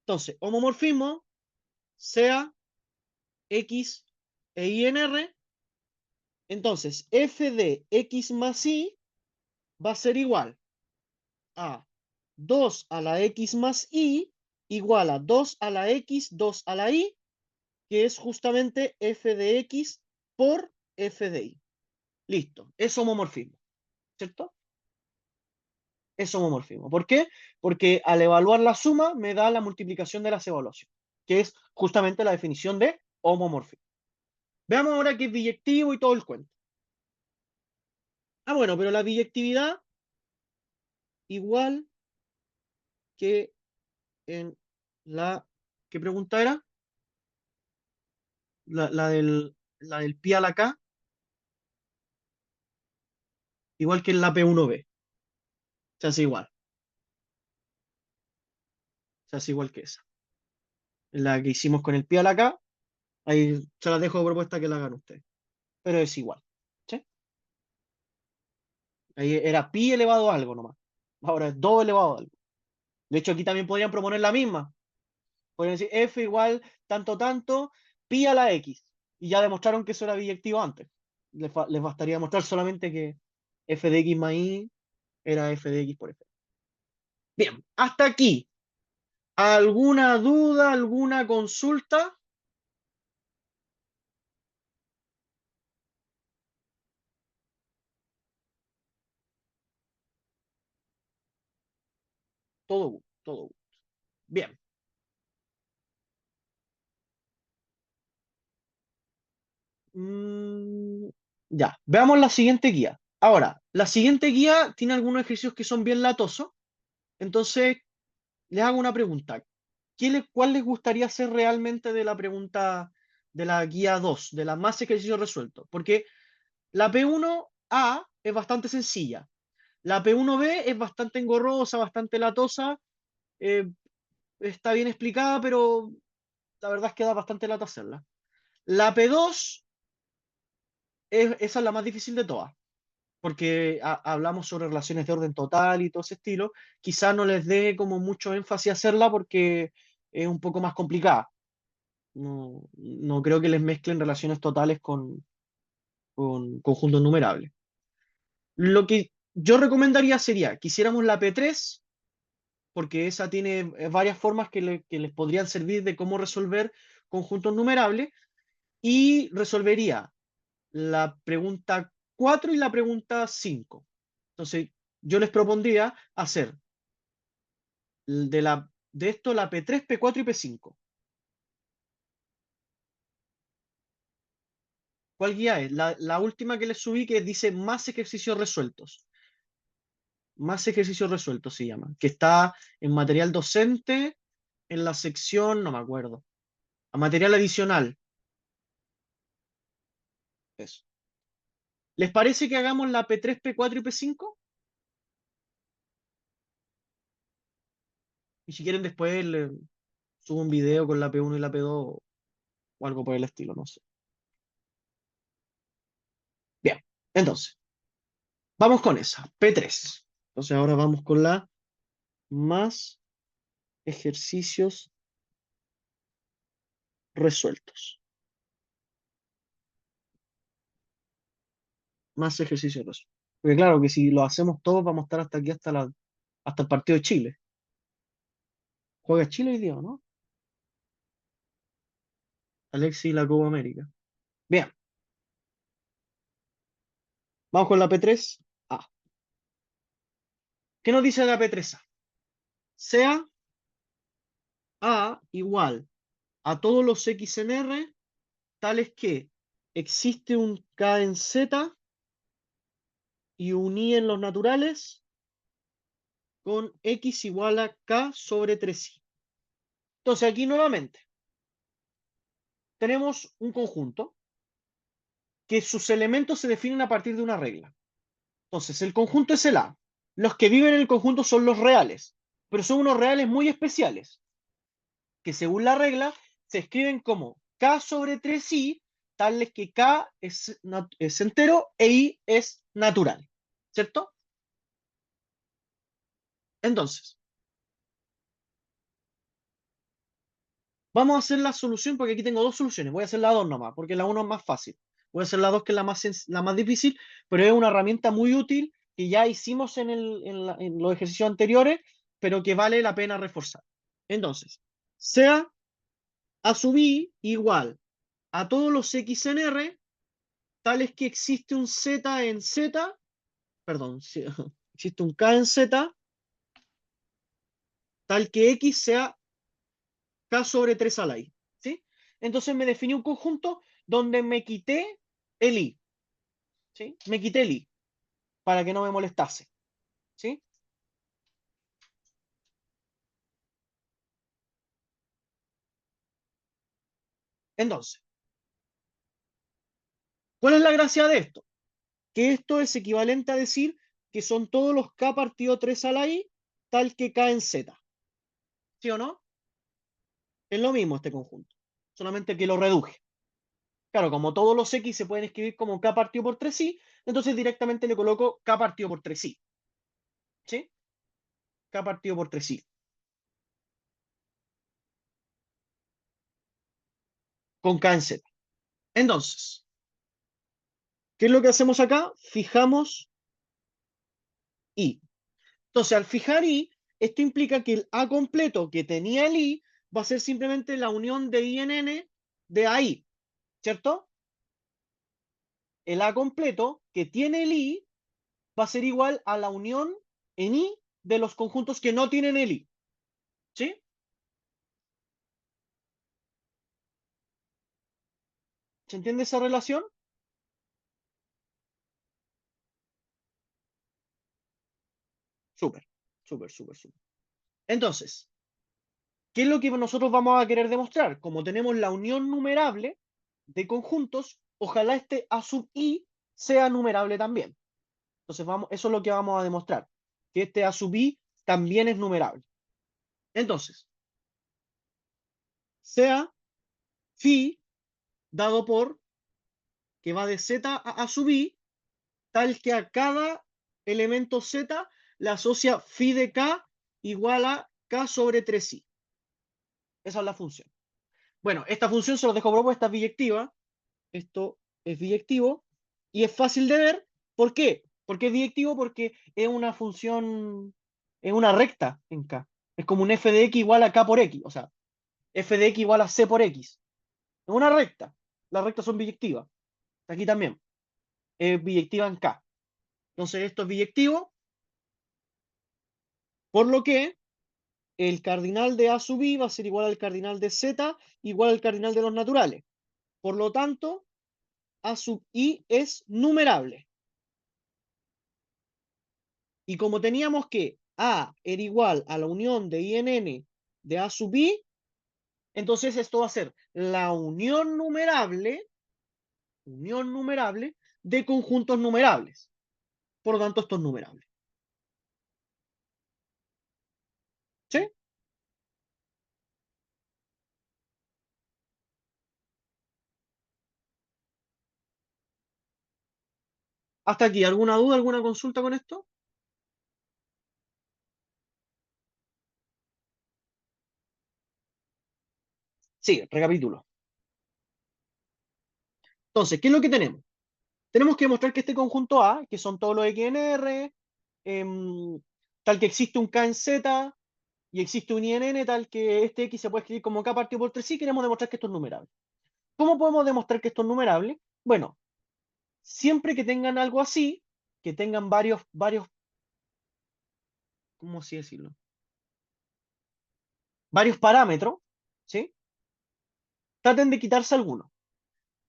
Entonces, homomorfismo sea X e Y en R. Entonces, f de X más Y va a ser igual a 2 a la X más Y igual a 2 a la X, 2 a la Y, que es justamente f de X por f de Y. Listo, es homomorfismo, ¿cierto? Es homomorfismo. ¿Por qué? Porque al evaluar la suma me da la multiplicación de las evaluaciones, que es justamente la definición de homomorfismo. Veamos ahora qué es biyectivo y todo el cuento. Ah, bueno, pero la biyectividad igual que en la... ¿Qué pregunta era? La del pi a la k, igual que en la P1B. Se hace igual. Se hace igual que esa. En la que hicimos con el pi a la k, ahí se las dejo de propuesta que la hagan ustedes. Pero es igual. ¿Sí? Ahí era pi elevado a algo nomás. Ahora es 2 elevado a algo. De hecho, aquí también podrían proponer la misma. Podrían decir f igual tanto, pi a la x. Y ya demostraron que eso era biyectivo antes. Les bastaría demostrar solamente que f de x más y era f de x por f. Bien, hasta aquí. ¿Alguna duda, alguna consulta? Todo, todo. Bien. Ya, veamos la siguiente guía. Ahora, la siguiente guía tiene algunos ejercicios que son bien latosos, entonces les hago una pregunta. ¿Cuál les gustaría hacer realmente de la pregunta de la guía 2, de la más ejercicios resueltos? Porque la P1A es bastante sencilla, la P1B es bastante engorrosa, bastante latosa, eh, está bien explicada, pero la verdad es que da bastante lata hacerla. La P2, esa es la más difícil de todas, porque hablamos sobre relaciones de orden total y todo ese estilo. Quizás no les dé como mucho énfasis hacerla porque es un poco más complicada. No, no creo que les mezclen relaciones totales con conjuntos numerables. Lo que yo recomendaría sería que hiciéramos la P3, porque esa tiene varias formas que les podrían servir de cómo resolver conjuntos numerables, y resolvería la pregunta 4 y la pregunta 5. Entonces, yo les propondría hacer de esto la P3, P4 y P5. ¿Cuál guía es? La última que les subí, que dice más ejercicios resueltos. Más ejercicios resueltos se llama, que está en material docente, en la sección, no me acuerdo, a material adicional. Eso. ¿Les parece que hagamos la P3, P4 y P5? Y si quieren después le subo un video con la P1 y la P2 o algo por el estilo, no sé. Bien, entonces, vamos con esa, P3. Entonces ahora vamos con la más ejercicios resueltos. Más ejercicios resueltos. Porque claro que si lo hacemos todos vamos a estar hasta aquí, hasta el partido de Chile. Juega Chile hoy día, ¿no? Alexis y la Copa América. Bien, vamos con la P3A. ¿Qué nos dice la P3A? Sea A igual a todos los X en R, tales que existe un K en Z y un Y en los naturales con X igual a K sobre 3i. Entonces aquí nuevamente tenemos un conjunto que sus elementos se definen a partir de una regla. Entonces el conjunto es el A. Los que viven en el conjunto son los reales, pero son unos reales muy especiales, que según la regla se escriben como K sobre 3i, tales que K es entero e I es natural. ¿Cierto? Entonces, vamos a hacer la solución, porque aquí tengo dos soluciones. Voy a hacer la dos nomás, porque la uno es más fácil. Voy a hacer la dos, que es la más difícil, pero es una herramienta muy útil que ya hicimos en los ejercicios anteriores, pero que vale la pena reforzar. Entonces, sea A sub i igual a todos los X en R, tales que existe un Z en Z, perdón, existe un K en Z, tal que X sea K sobre 3 a la I. ¿Sí? Entonces me definí un conjunto donde me quité el I. ¿Sí? Me quité el I para que no me molestase. ¿Sí? Entonces, ¿cuál es la gracia de esto? Que esto es equivalente a decir que son todos los K partido 3 a la I, tal que K en Z. ¿Sí o no? Es lo mismo este conjunto, solamente que lo reduje. Claro, como todos los X se pueden escribir como K partido por 3i, entonces directamente le coloco K partido por 3i. ¿Sí? K partido por 3i. Con K en Z. Entonces, ¿qué es lo que hacemos acá? Fijamos I. Entonces, al fijar I, esto implica que el A completo que tenía el I va a ser simplemente la unión de I en N de AI, ¿cierto? El A completo que tiene el I va a ser igual a la unión en I de los conjuntos que no tienen el I. ¿Sí? ¿Se entiende esa relación? Súper, súper, súper, súper. Entonces, ¿qué es lo que nosotros vamos a querer demostrar? Como tenemos la unión numerable de conjuntos, ojalá este A sub I sea numerable también. Entonces, eso es lo que vamos a demostrar, que este A sub I también es numerable. Entonces, sea phi dado por que va de z a sub i, tal que a cada elemento z le asocia phi de k igual a k sobre 3i. Esa es la función. Bueno, esta función se los dejo propuesta, es biyectiva. Esto es biyectivo y es fácil de ver. ¿Por qué? Porque es biyectivo porque es una función, es una recta en k. Es como un f de x igual a k por x. O sea, f de x igual a c por x. Es una recta. Las rectas son biyectivas. Aquí también. Es biyectiva en K. Entonces esto es biyectivo, por lo que el cardinal de A sub i va a ser igual al cardinal de Z, igual al cardinal de los naturales. Por lo tanto, A sub i es numerable. Y como teníamos que A era igual a la unión de I en N de A sub i, entonces esto va a ser la unión numerable de conjuntos numerables. Por lo tanto, esto es numerable. ¿Sí? Hasta aquí, ¿alguna duda, alguna consulta con esto? Sí, recapitulo. Entonces, ¿qué es lo que tenemos? Tenemos que demostrar que este conjunto A, que son todos los X en R, tal que existe un K en Z y existe un I en N, tal que este X se puede escribir como K partido por 3i, queremos demostrar que esto es numerable. ¿Cómo podemos demostrar que esto es numerable? Bueno, siempre que tengan algo así, que tengan varios, ¿cómo así decirlo? Varios parámetros, ¿sí? Traten de quitarse alguno.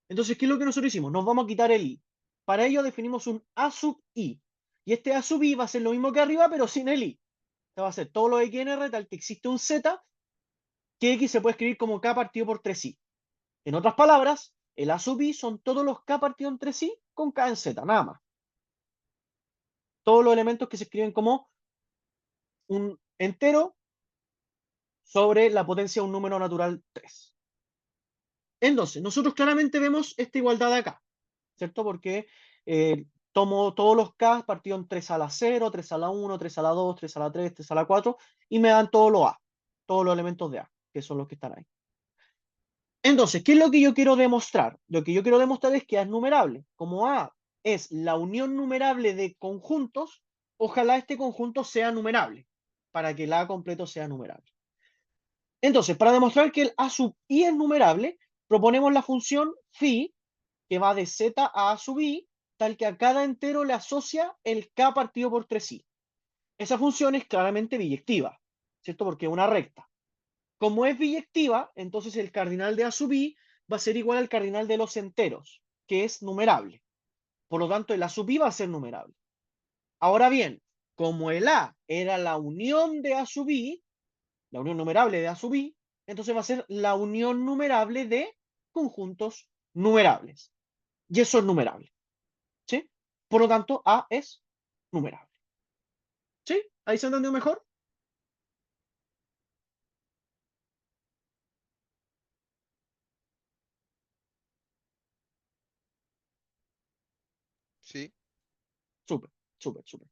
Entonces, ¿qué es lo que nosotros hicimos? Nos vamos a quitar el I. Para ello definimos un A sub I. Y este A sub I va a ser lo mismo que arriba, pero sin el I. Va a ser todo lo X en R, tal que existe un Z, que X se puede escribir como K partido por 3i. En otras palabras, el A sub I son todos los K partido en 3i con K en Z, nada más. Todos los elementos que se escriben como un entero sobre la potencia de un número natural 3. Entonces, nosotros claramente vemos esta igualdad de acá, ¿cierto? Porque tomo todos los K partido en 3 a la 0, 3 a la 1, 3 a la 2, 3 a la 3, 3 a la 4, y me dan todos los A, todos los elementos de A, que son los que están ahí. Entonces, ¿qué es lo que yo quiero demostrar? Lo que yo quiero demostrar es que A es numerable. Como A es la unión numerable de conjuntos, ojalá este conjunto sea numerable, para que el A completo sea numerable. Entonces, para demostrar que el A sub i es numerable, proponemos la función phi, que va de z a sub i, tal que a cada entero le asocia el k partido por 3i. Esa función es claramente biyectiva, ¿cierto? Porque es una recta. Como es biyectiva, entonces el cardinal de A sub i va a ser igual al cardinal de los enteros, que es numerable. Por lo tanto, el A sub i va a ser numerable. Ahora bien, como el A era la unión de A sub i, la unión numerable de A sub i, entonces va a ser la unión numerable de conjuntos numerables. Y eso es numerable. ¿Sí? Por lo tanto, A es numerable. ¿Sí? ¿Ahí se entendió mejor? Sí, Súper, súper, súper.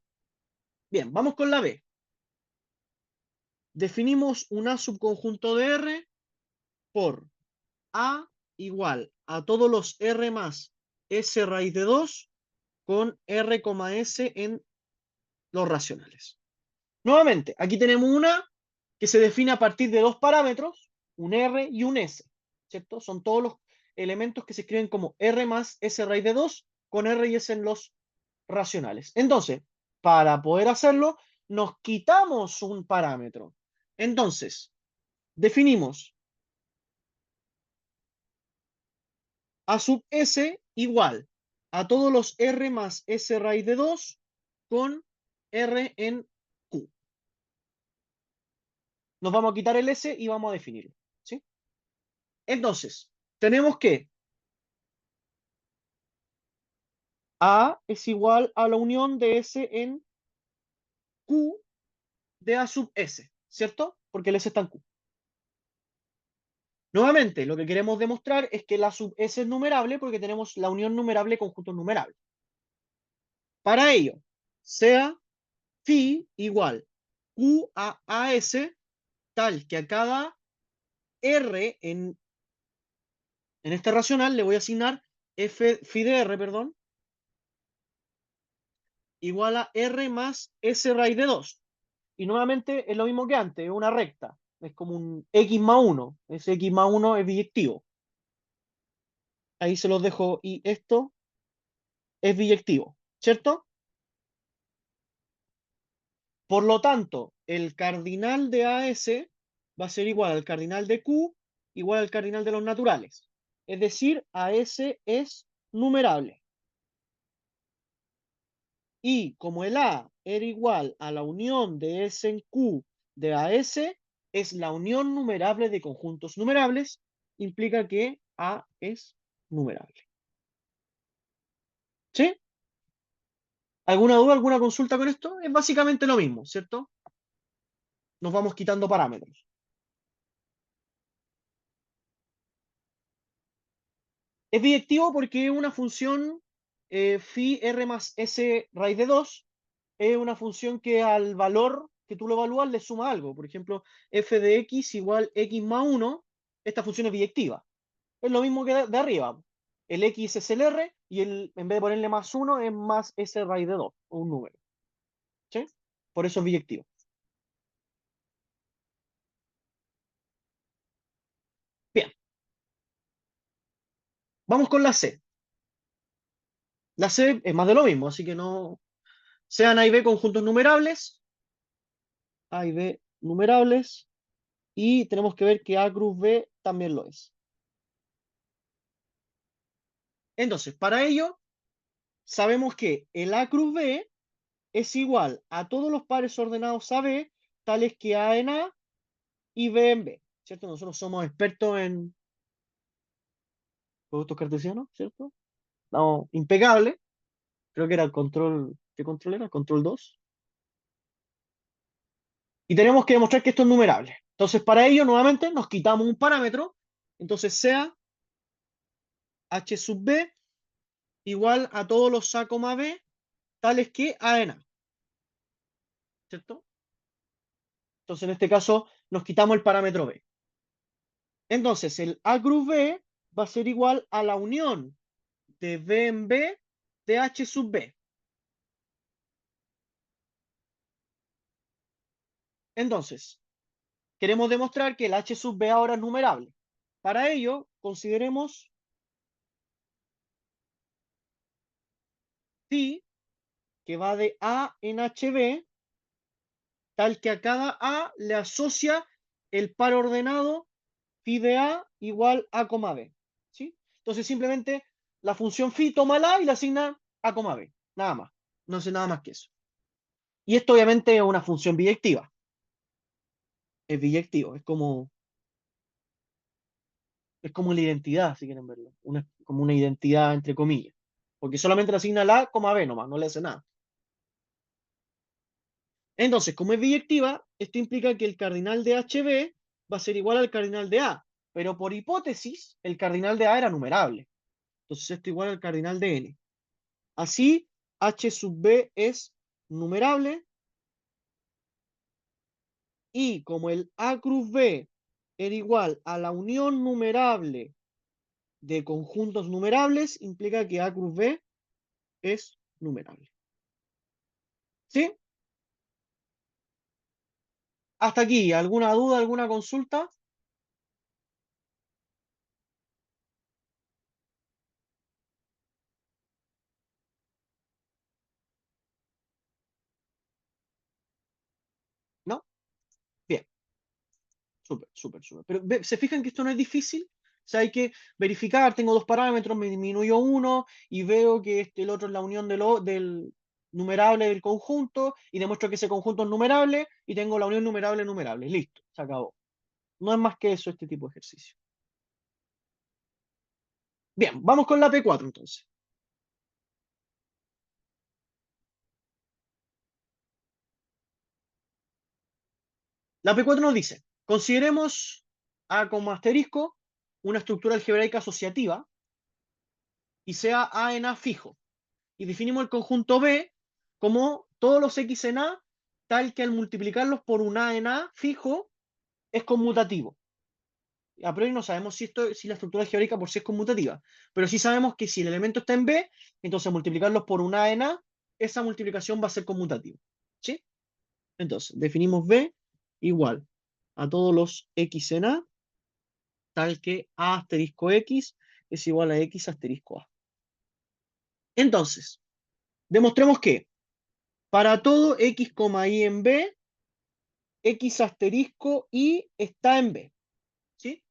Bien, vamos con la B. Definimos un A subconjunto de R por A igual a todos los R más S raíz de 2 con R, S en los racionales. Nuevamente, aquí tenemos una que se define a partir de dos parámetros, un R y un S, ¿cierto? Son todos los elementos que se escriben como R más S raíz de 2 con R y S en los racionales. Entonces, para poder hacerlo, nos quitamos un parámetro. Entonces, definimos a sub S igual a todos los R más S raíz de 2 con R en Q. Nos vamos a quitar el S y vamos a definirlo, ¿sí? Entonces, tenemos que A es igual a la unión de S en Q de A sub S, ¿cierto? Porque el S está en Q. Nuevamente, lo que queremos demostrar es que la sub S es numerable porque tenemos la unión numerable conjuntos numerables. Para ello, sea phi igual Q a AS tal que a cada R en este racional le voy a asignar phi de R, perdón, igual a R más S raíz de 2. Y nuevamente es lo mismo que antes, es una recta. Es como un X más 1. Ese X más 1 es biyectivo. Ahí se los dejo. Y esto es biyectivo, ¿cierto? Por lo tanto, el cardinal de AS va a ser igual al cardinal de Q, igual al cardinal de los naturales. Es decir, AS es numerable. Y como el A era igual a la unión de S en Q de AS, es la unión numerable de conjuntos numerables, implica que A es numerable. ¿Sí? ¿Alguna duda, alguna consulta con esto? Es básicamente lo mismo, ¿cierto? Nos vamos quitando parámetros. Es biyectivo porque es una función phi r más s raíz de 2, es una función que al valor que tú lo evalúas le suma algo. Por ejemplo, f de x igual x más 1, esta función es biyectiva. Es lo mismo que de arriba. El x es el r y en vez de ponerle más 1 es más s raíz de 2, o un número. ¿Sí? Por eso es biyectivo. Bien, vamos con la C. La C es más de lo mismo, así que no. Sean A y B conjuntos numerables. A y B numerables. Y tenemos que ver que A cruz B también lo es. Entonces, para ello, sabemos que el A cruz B es igual a todos los pares ordenados AB, tales que A en A y B en B. ¿Cierto? Nosotros somos expertos en productos cartesianos, ¿cierto? Estamos impecables. Creo que era el control. ¿Qué control era? Control 2. Y tenemos que demostrar que esto es numerable. Entonces, para ello, nuevamente, nos quitamos un parámetro. Entonces, sea H sub B igual a todos los A, B, tales que A en A. ¿Cierto? Entonces, en este caso, nos quitamos el parámetro B. Entonces, el A cruz B va a ser igual a la unión de B en B de H sub B. Entonces, queremos demostrar que el H sub B ahora es numerable. Para ello, consideremos phi, que va de A en HB, tal que a cada A le asocia el par ordenado phi de A igual A, B. ¿Sí? Entonces simplemente la función phi toma la A y le asigna A, B. Nada más. No sé nada más que eso. Y esto obviamente es una función biyectiva. Es biyectivo. Es como la identidad, si quieren verlo. Como una identidad entre comillas. Porque solamente le asigna la A, B nomás. No le hace nada. Entonces, como es biyectiva, esto implica que el cardinal de HB va a ser igual al cardinal de A. Pero por hipótesis, el cardinal de A era numerable. Entonces esto igual al cardinal de N. Así, H sub B es numerable. Y como el A cruz B era igual a la unión numerable de conjuntos numerables, implica que A cruz B es numerable. ¿Sí? Hasta aquí, ¿alguna duda, alguna consulta? ¿No? Bien, súper, súper, súper. Pero ¿se fijan que esto no es difícil? O sea, hay que verificar, tengo dos parámetros, me disminuyo uno y veo que el otro es la unión del numerable del conjunto y demuestro que ese conjunto es numerable y tengo la unión numerable. Listo, se acabó. No es más que eso este tipo de ejercicio. Bien, vamos con la P4 entonces. La P4 nos dice, consideremos A como asterisco una estructura algebraica asociativa y sea A en A fijo. Y definimos el conjunto B como todos los X en A, tal que al multiplicarlos por un A en A fijo es conmutativo. A priori no sabemos si la estructura algebraica por sí es conmutativa, pero sí sabemos que si el elemento está en B, entonces multiplicarlos por un A en A, esa multiplicación va a ser conmutativa. ¿Sí? Entonces, definimos B igual a todos los X en A, tal que A asterisco X es igual a X asterisco A. Entonces, demostremos que para todo X, Y en B, X asterisco Y está en B. ¿Sí?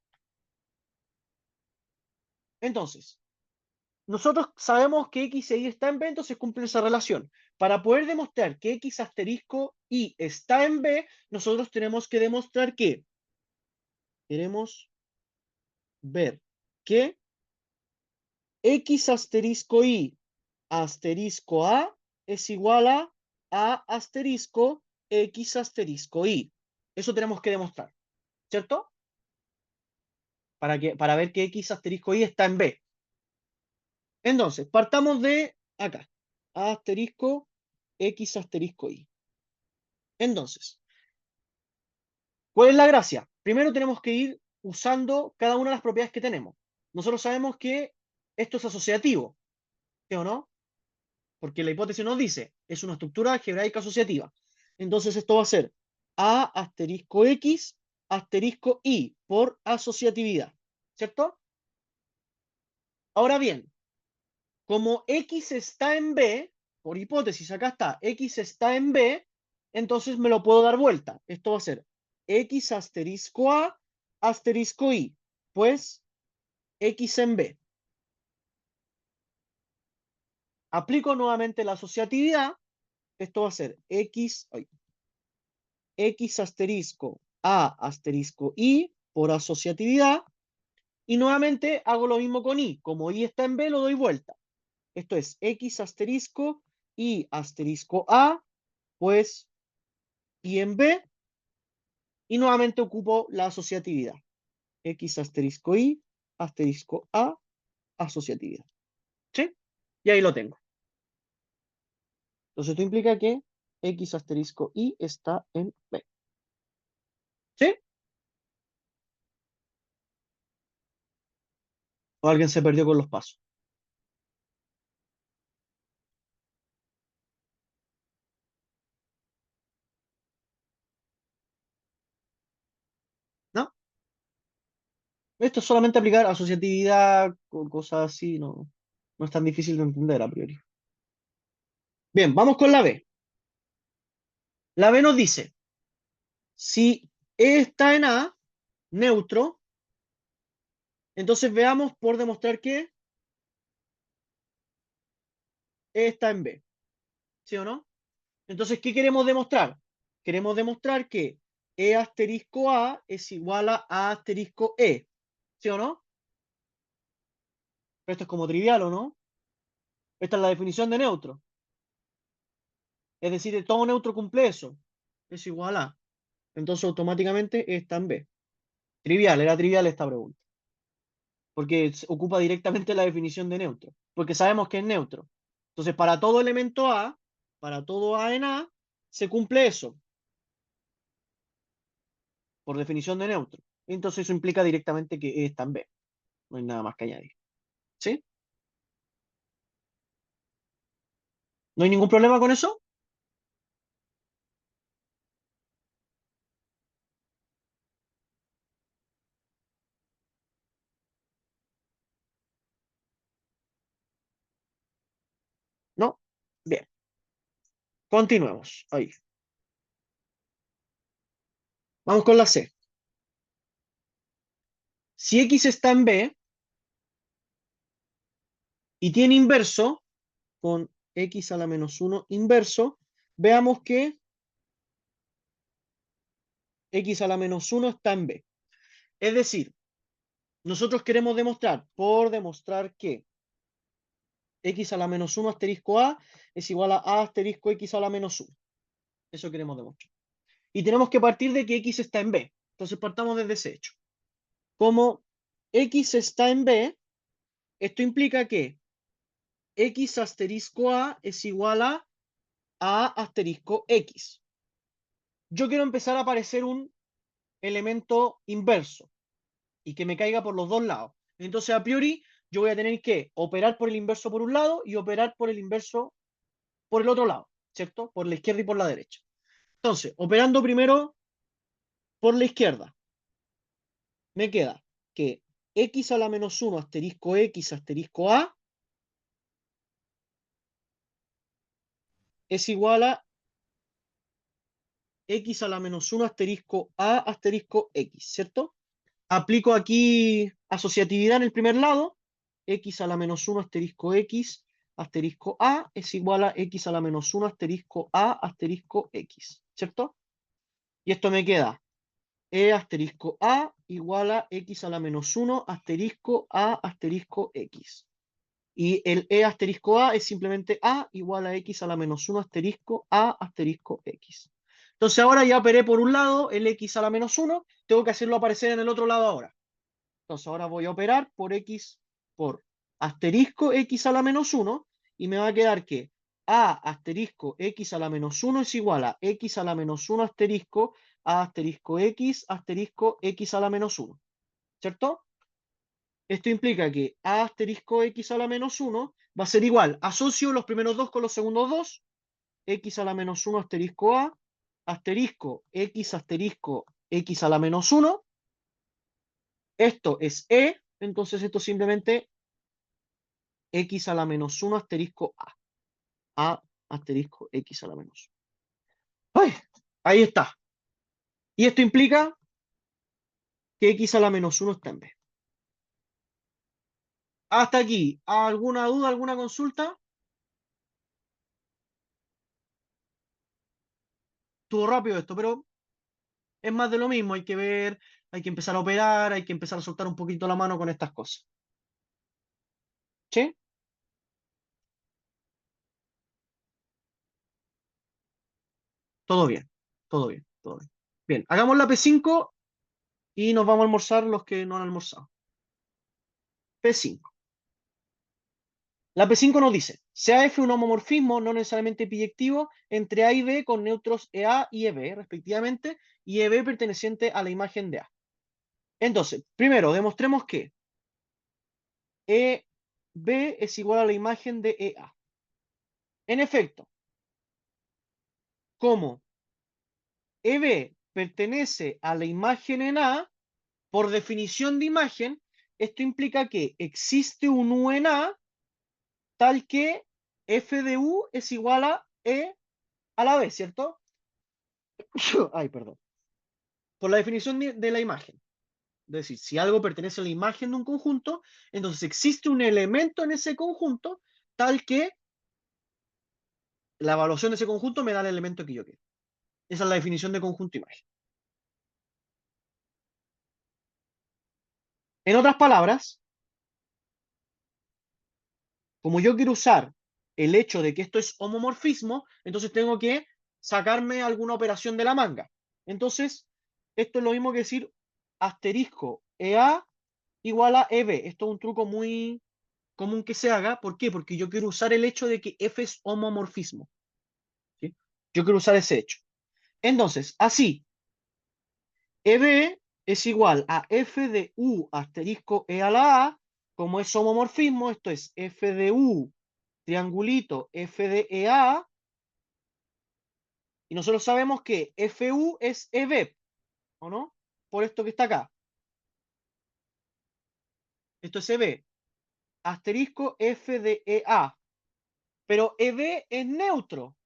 Entonces, nosotros sabemos que X e Y está en B, entonces cumple esa relación. Para poder demostrar que X asterisco Y está en B, nosotros tenemos que demostrar que queremos ver que X asterisco Y asterisco A es igual a asterisco X asterisco Y. Eso tenemos que demostrar, ¿cierto? Para ver que X asterisco Y está en B. Entonces, partamos de acá. A asterisco X asterisco Y. Entonces, ¿cuál es la gracia? Primero tenemos que ir usando cada una de las propiedades que tenemos. Nosotros sabemos que esto es asociativo, ¿sí o no? Porque la hipótesis nos dice, es una estructura algebraica asociativa. Entonces esto va a ser A asterisco X asterisco Y por asociatividad, ¿cierto? Ahora bien, como X está en B, por hipótesis, acá está, X está en B, entonces me lo puedo dar vuelta. Esto va a ser X asterisco A asterisco Y, pues X en B. Aplico nuevamente la asociatividad, esto va a ser X asterisco A asterisco Y por asociatividad, y nuevamente hago lo mismo con Y. Como Y está en B, lo doy vuelta. Esto es X asterisco Y asterisco A, pues Y en B, y nuevamente ocupo la asociatividad. X asterisco Y asterisco A, asociatividad. ¿Sí? Y ahí lo tengo. Entonces esto implica que X asterisco Y está en B. ¿Sí? ¿O alguien se perdió con los pasos? ¿No? Esto es solamente aplicar asociatividad, cosas así, no es tan difícil de entender a priori. Bien, vamos con la B. La B nos dice, si E está en A, neutro, entonces veamos por demostrar que E está en B. ¿Sí o no? Entonces, ¿qué queremos demostrar? Queremos demostrar que E asterisco A es igual a asterisco E. ¿Sí o no? Pero esto es como trivial, ¿o no? Esta es la definición de neutro. Es decir, todo neutro cumple eso. Es igual a. Entonces, automáticamente E está en B. Trivial, era trivial esta pregunta. Porque ocupa directamente la definición de neutro. Porque sabemos que es neutro. Entonces, para todo elemento A, para todo A en A, se cumple eso. Por definición de neutro. Entonces, eso implica directamente que E está en B. No hay nada más que añadir. ¿Sí? ¿No hay ningún problema con eso? Bien, continuemos. Ahí. Vamos con la C. Si X está en B y tiene inverso, con X a la menos 1 inverso, veamos que X a la menos 1 está en B. Es decir, nosotros queremos demostrar, por demostrar que X a la menos 1 asterisco A es igual a asterisco X a la menos 1. Eso queremos demostrar. Y tenemos que partir de que X está en B. Entonces partamos desde ese hecho. Como X está en B, esto implica que X asterisco A es igual a asterisco X. Yo quiero empezar a aparecer un elemento inverso y que me caiga por los dos lados. Entonces, a priori, yo voy a tener que operar por el inverso por un lado y operar por el inverso por el otro lado, ¿cierto? Por la izquierda y por la derecha. Entonces, operando primero por la izquierda, me queda que X a la menos 1 asterisco X asterisco A es igual a X a la menos 1 asterisco A asterisco X, ¿cierto? Aplico aquí asociatividad en el primer lado. X a la menos 1 asterisco X asterisco A es igual a X a la menos 1 asterisco A asterisco X, ¿cierto? Y esto me queda E asterisco A igual a X a la menos 1 asterisco A asterisco X. Y el E asterisco A es simplemente A igual a X a la menos 1 asterisco A asterisco X. Entonces ahora ya operé por un lado el X a la menos 1, tengo que hacerlo aparecer en el otro lado ahora. Entonces ahora voy a operar por X por asterisco X a la menos 1 y me va a quedar que A asterisco X a la menos 1 es igual a X a la menos 1 asterisco A asterisco X a la menos 1. ¿Cierto? Esto implica que A asterisco X a la menos 1 va a ser igual. Asocio los primeros dos con los segundos dos. X a la menos 1 asterisco A asterisco X a la menos 1. Esto es E, entonces esto simplemente X a la menos 1 asterisco A. A asterisco X a la menos 1. ¡Ay! Ahí está. Y esto implica que X a la menos 1 está en B. Hasta aquí. ¿Alguna duda, alguna consulta? Estuvo rápido esto, pero es más de lo mismo. Hay que ver, hay que empezar a operar, hay que empezar a soltar un poquito la mano con estas cosas. ¿Sí? Todo bien, todo bien, todo bien. Bien, hagamos la P5 y nos vamos a almorzar los que no han almorzado. P5. La P5 nos dice, sea F un homomorfismo no necesariamente biyectivo entre A y B con neutros EA y EB, respectivamente, y EB perteneciente a la imagen de A. Entonces, primero, demostremos que EB es igual a la imagen de EA. En efecto, como EB pertenece a la imagen en A, por definición de imagen, esto implica que existe un U en A tal que F de U es igual a E a la B, ¿cierto? Ay, perdón. Por la definición de la imagen. Es decir, si algo pertenece a la imagen de un conjunto, entonces existe un elemento en ese conjunto tal que la evaluación de ese conjunto me da el elemento que yo quiero. Esa es la definición de conjunto imagen. En otras palabras, como yo quiero usar el hecho de que esto es homomorfismo, entonces tengo que sacarme alguna operación de la manga. Entonces, esto es lo mismo que decir asterisco EA igual a EB. Esto es un truco muy común que se haga. ¿Por qué? Porque yo quiero usar el hecho de que F es homomorfismo. ¿Sí? Yo quiero usar ese hecho. Entonces, así, EB es igual a F de U asterisco E a la A. Como es homomorfismo, esto es F de U triangulito F de EA. Y nosotros sabemos que FU es EB, ¿o no? Por esto que está acá. Esto es EB. Asterisco F de EA. pero EB es neutro.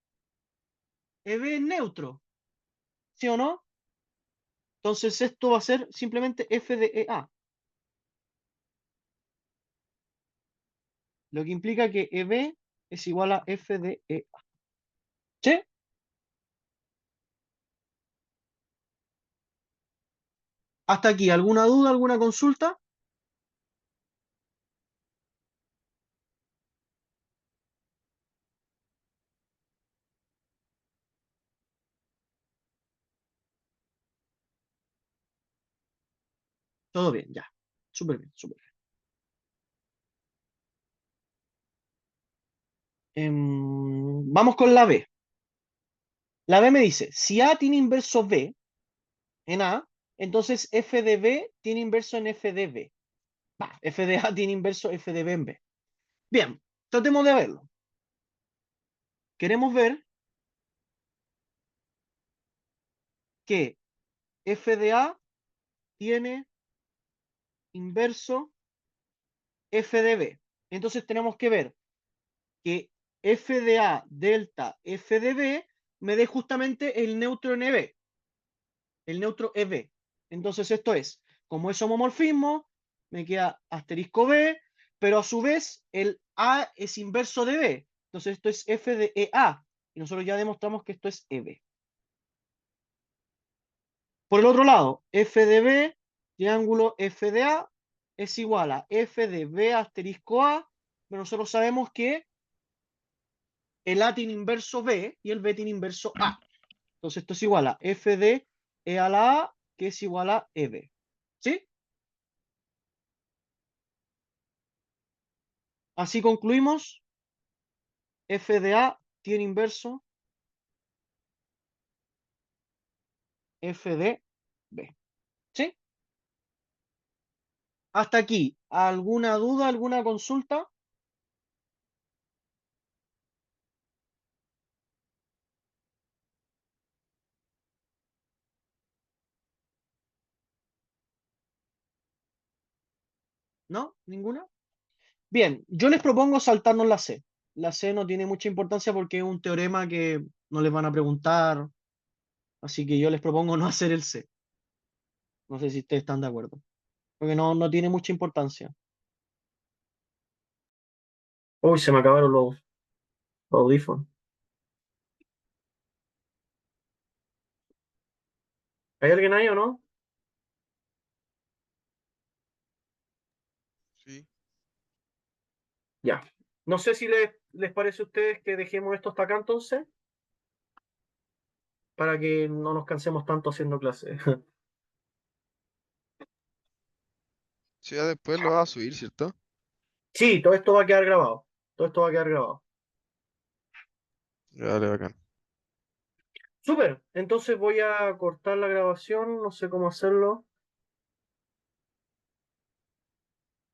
EB es neutro. ¿Sí o no? Entonces esto va a ser simplemente F de EA. Lo que implica que EB es igual a F de EA. ¿Sí? Hasta aquí, ¿alguna duda, alguna consulta? Todo bien, ya. Súper bien, súper bien. Vamos con la B. La B me dice, si A tiene inverso B en A, entonces F de B tiene inverso en F de B. F de A tiene inverso F de B en B. Bien, tratemos de verlo. Queremos ver que F de A tiene inverso F de B. Entonces tenemos que ver que F de A delta F de B me dé justamente el neutro en EB, el neutro EB. Entonces esto es, como es homomorfismo, me queda asterisco B, pero a su vez el A es inverso de B. Entonces esto es F de EA. Y nosotros ya demostramos que esto es EB. Por el otro lado, F de B, triángulo F de A, es igual a F de B asterisco A, pero nosotros sabemos que el A tiene inverso B y el B tiene inverso A. Entonces esto es igual a F de E a la A, que es igual a EB. ¿Sí? Así concluimos. F de A tiene inverso F de B. ¿Sí? Hasta aquí. ¿Alguna duda, alguna consulta? ¿No? ¿Ninguna? Bien, yo les propongo saltarnos la C. La C no tiene mucha importancia porque es un teorema que no les van a preguntar, así que yo les propongo no hacer el C. No sé si ustedes están de acuerdo, porque no tiene mucha importancia. Uy, se me acabaron los audífonos. ¿Hay alguien ahí o no? Sí. Ya. No sé si les parece a ustedes que dejemos esto hasta acá entonces, para que no nos cansemos tanto haciendo clases. Sí, ya después lo vas a subir, ¿cierto? Sí, todo esto va a quedar grabado. Todo esto va a quedar grabado. Dale, bacán. Súper. Entonces voy a cortar la grabación. No sé cómo hacerlo.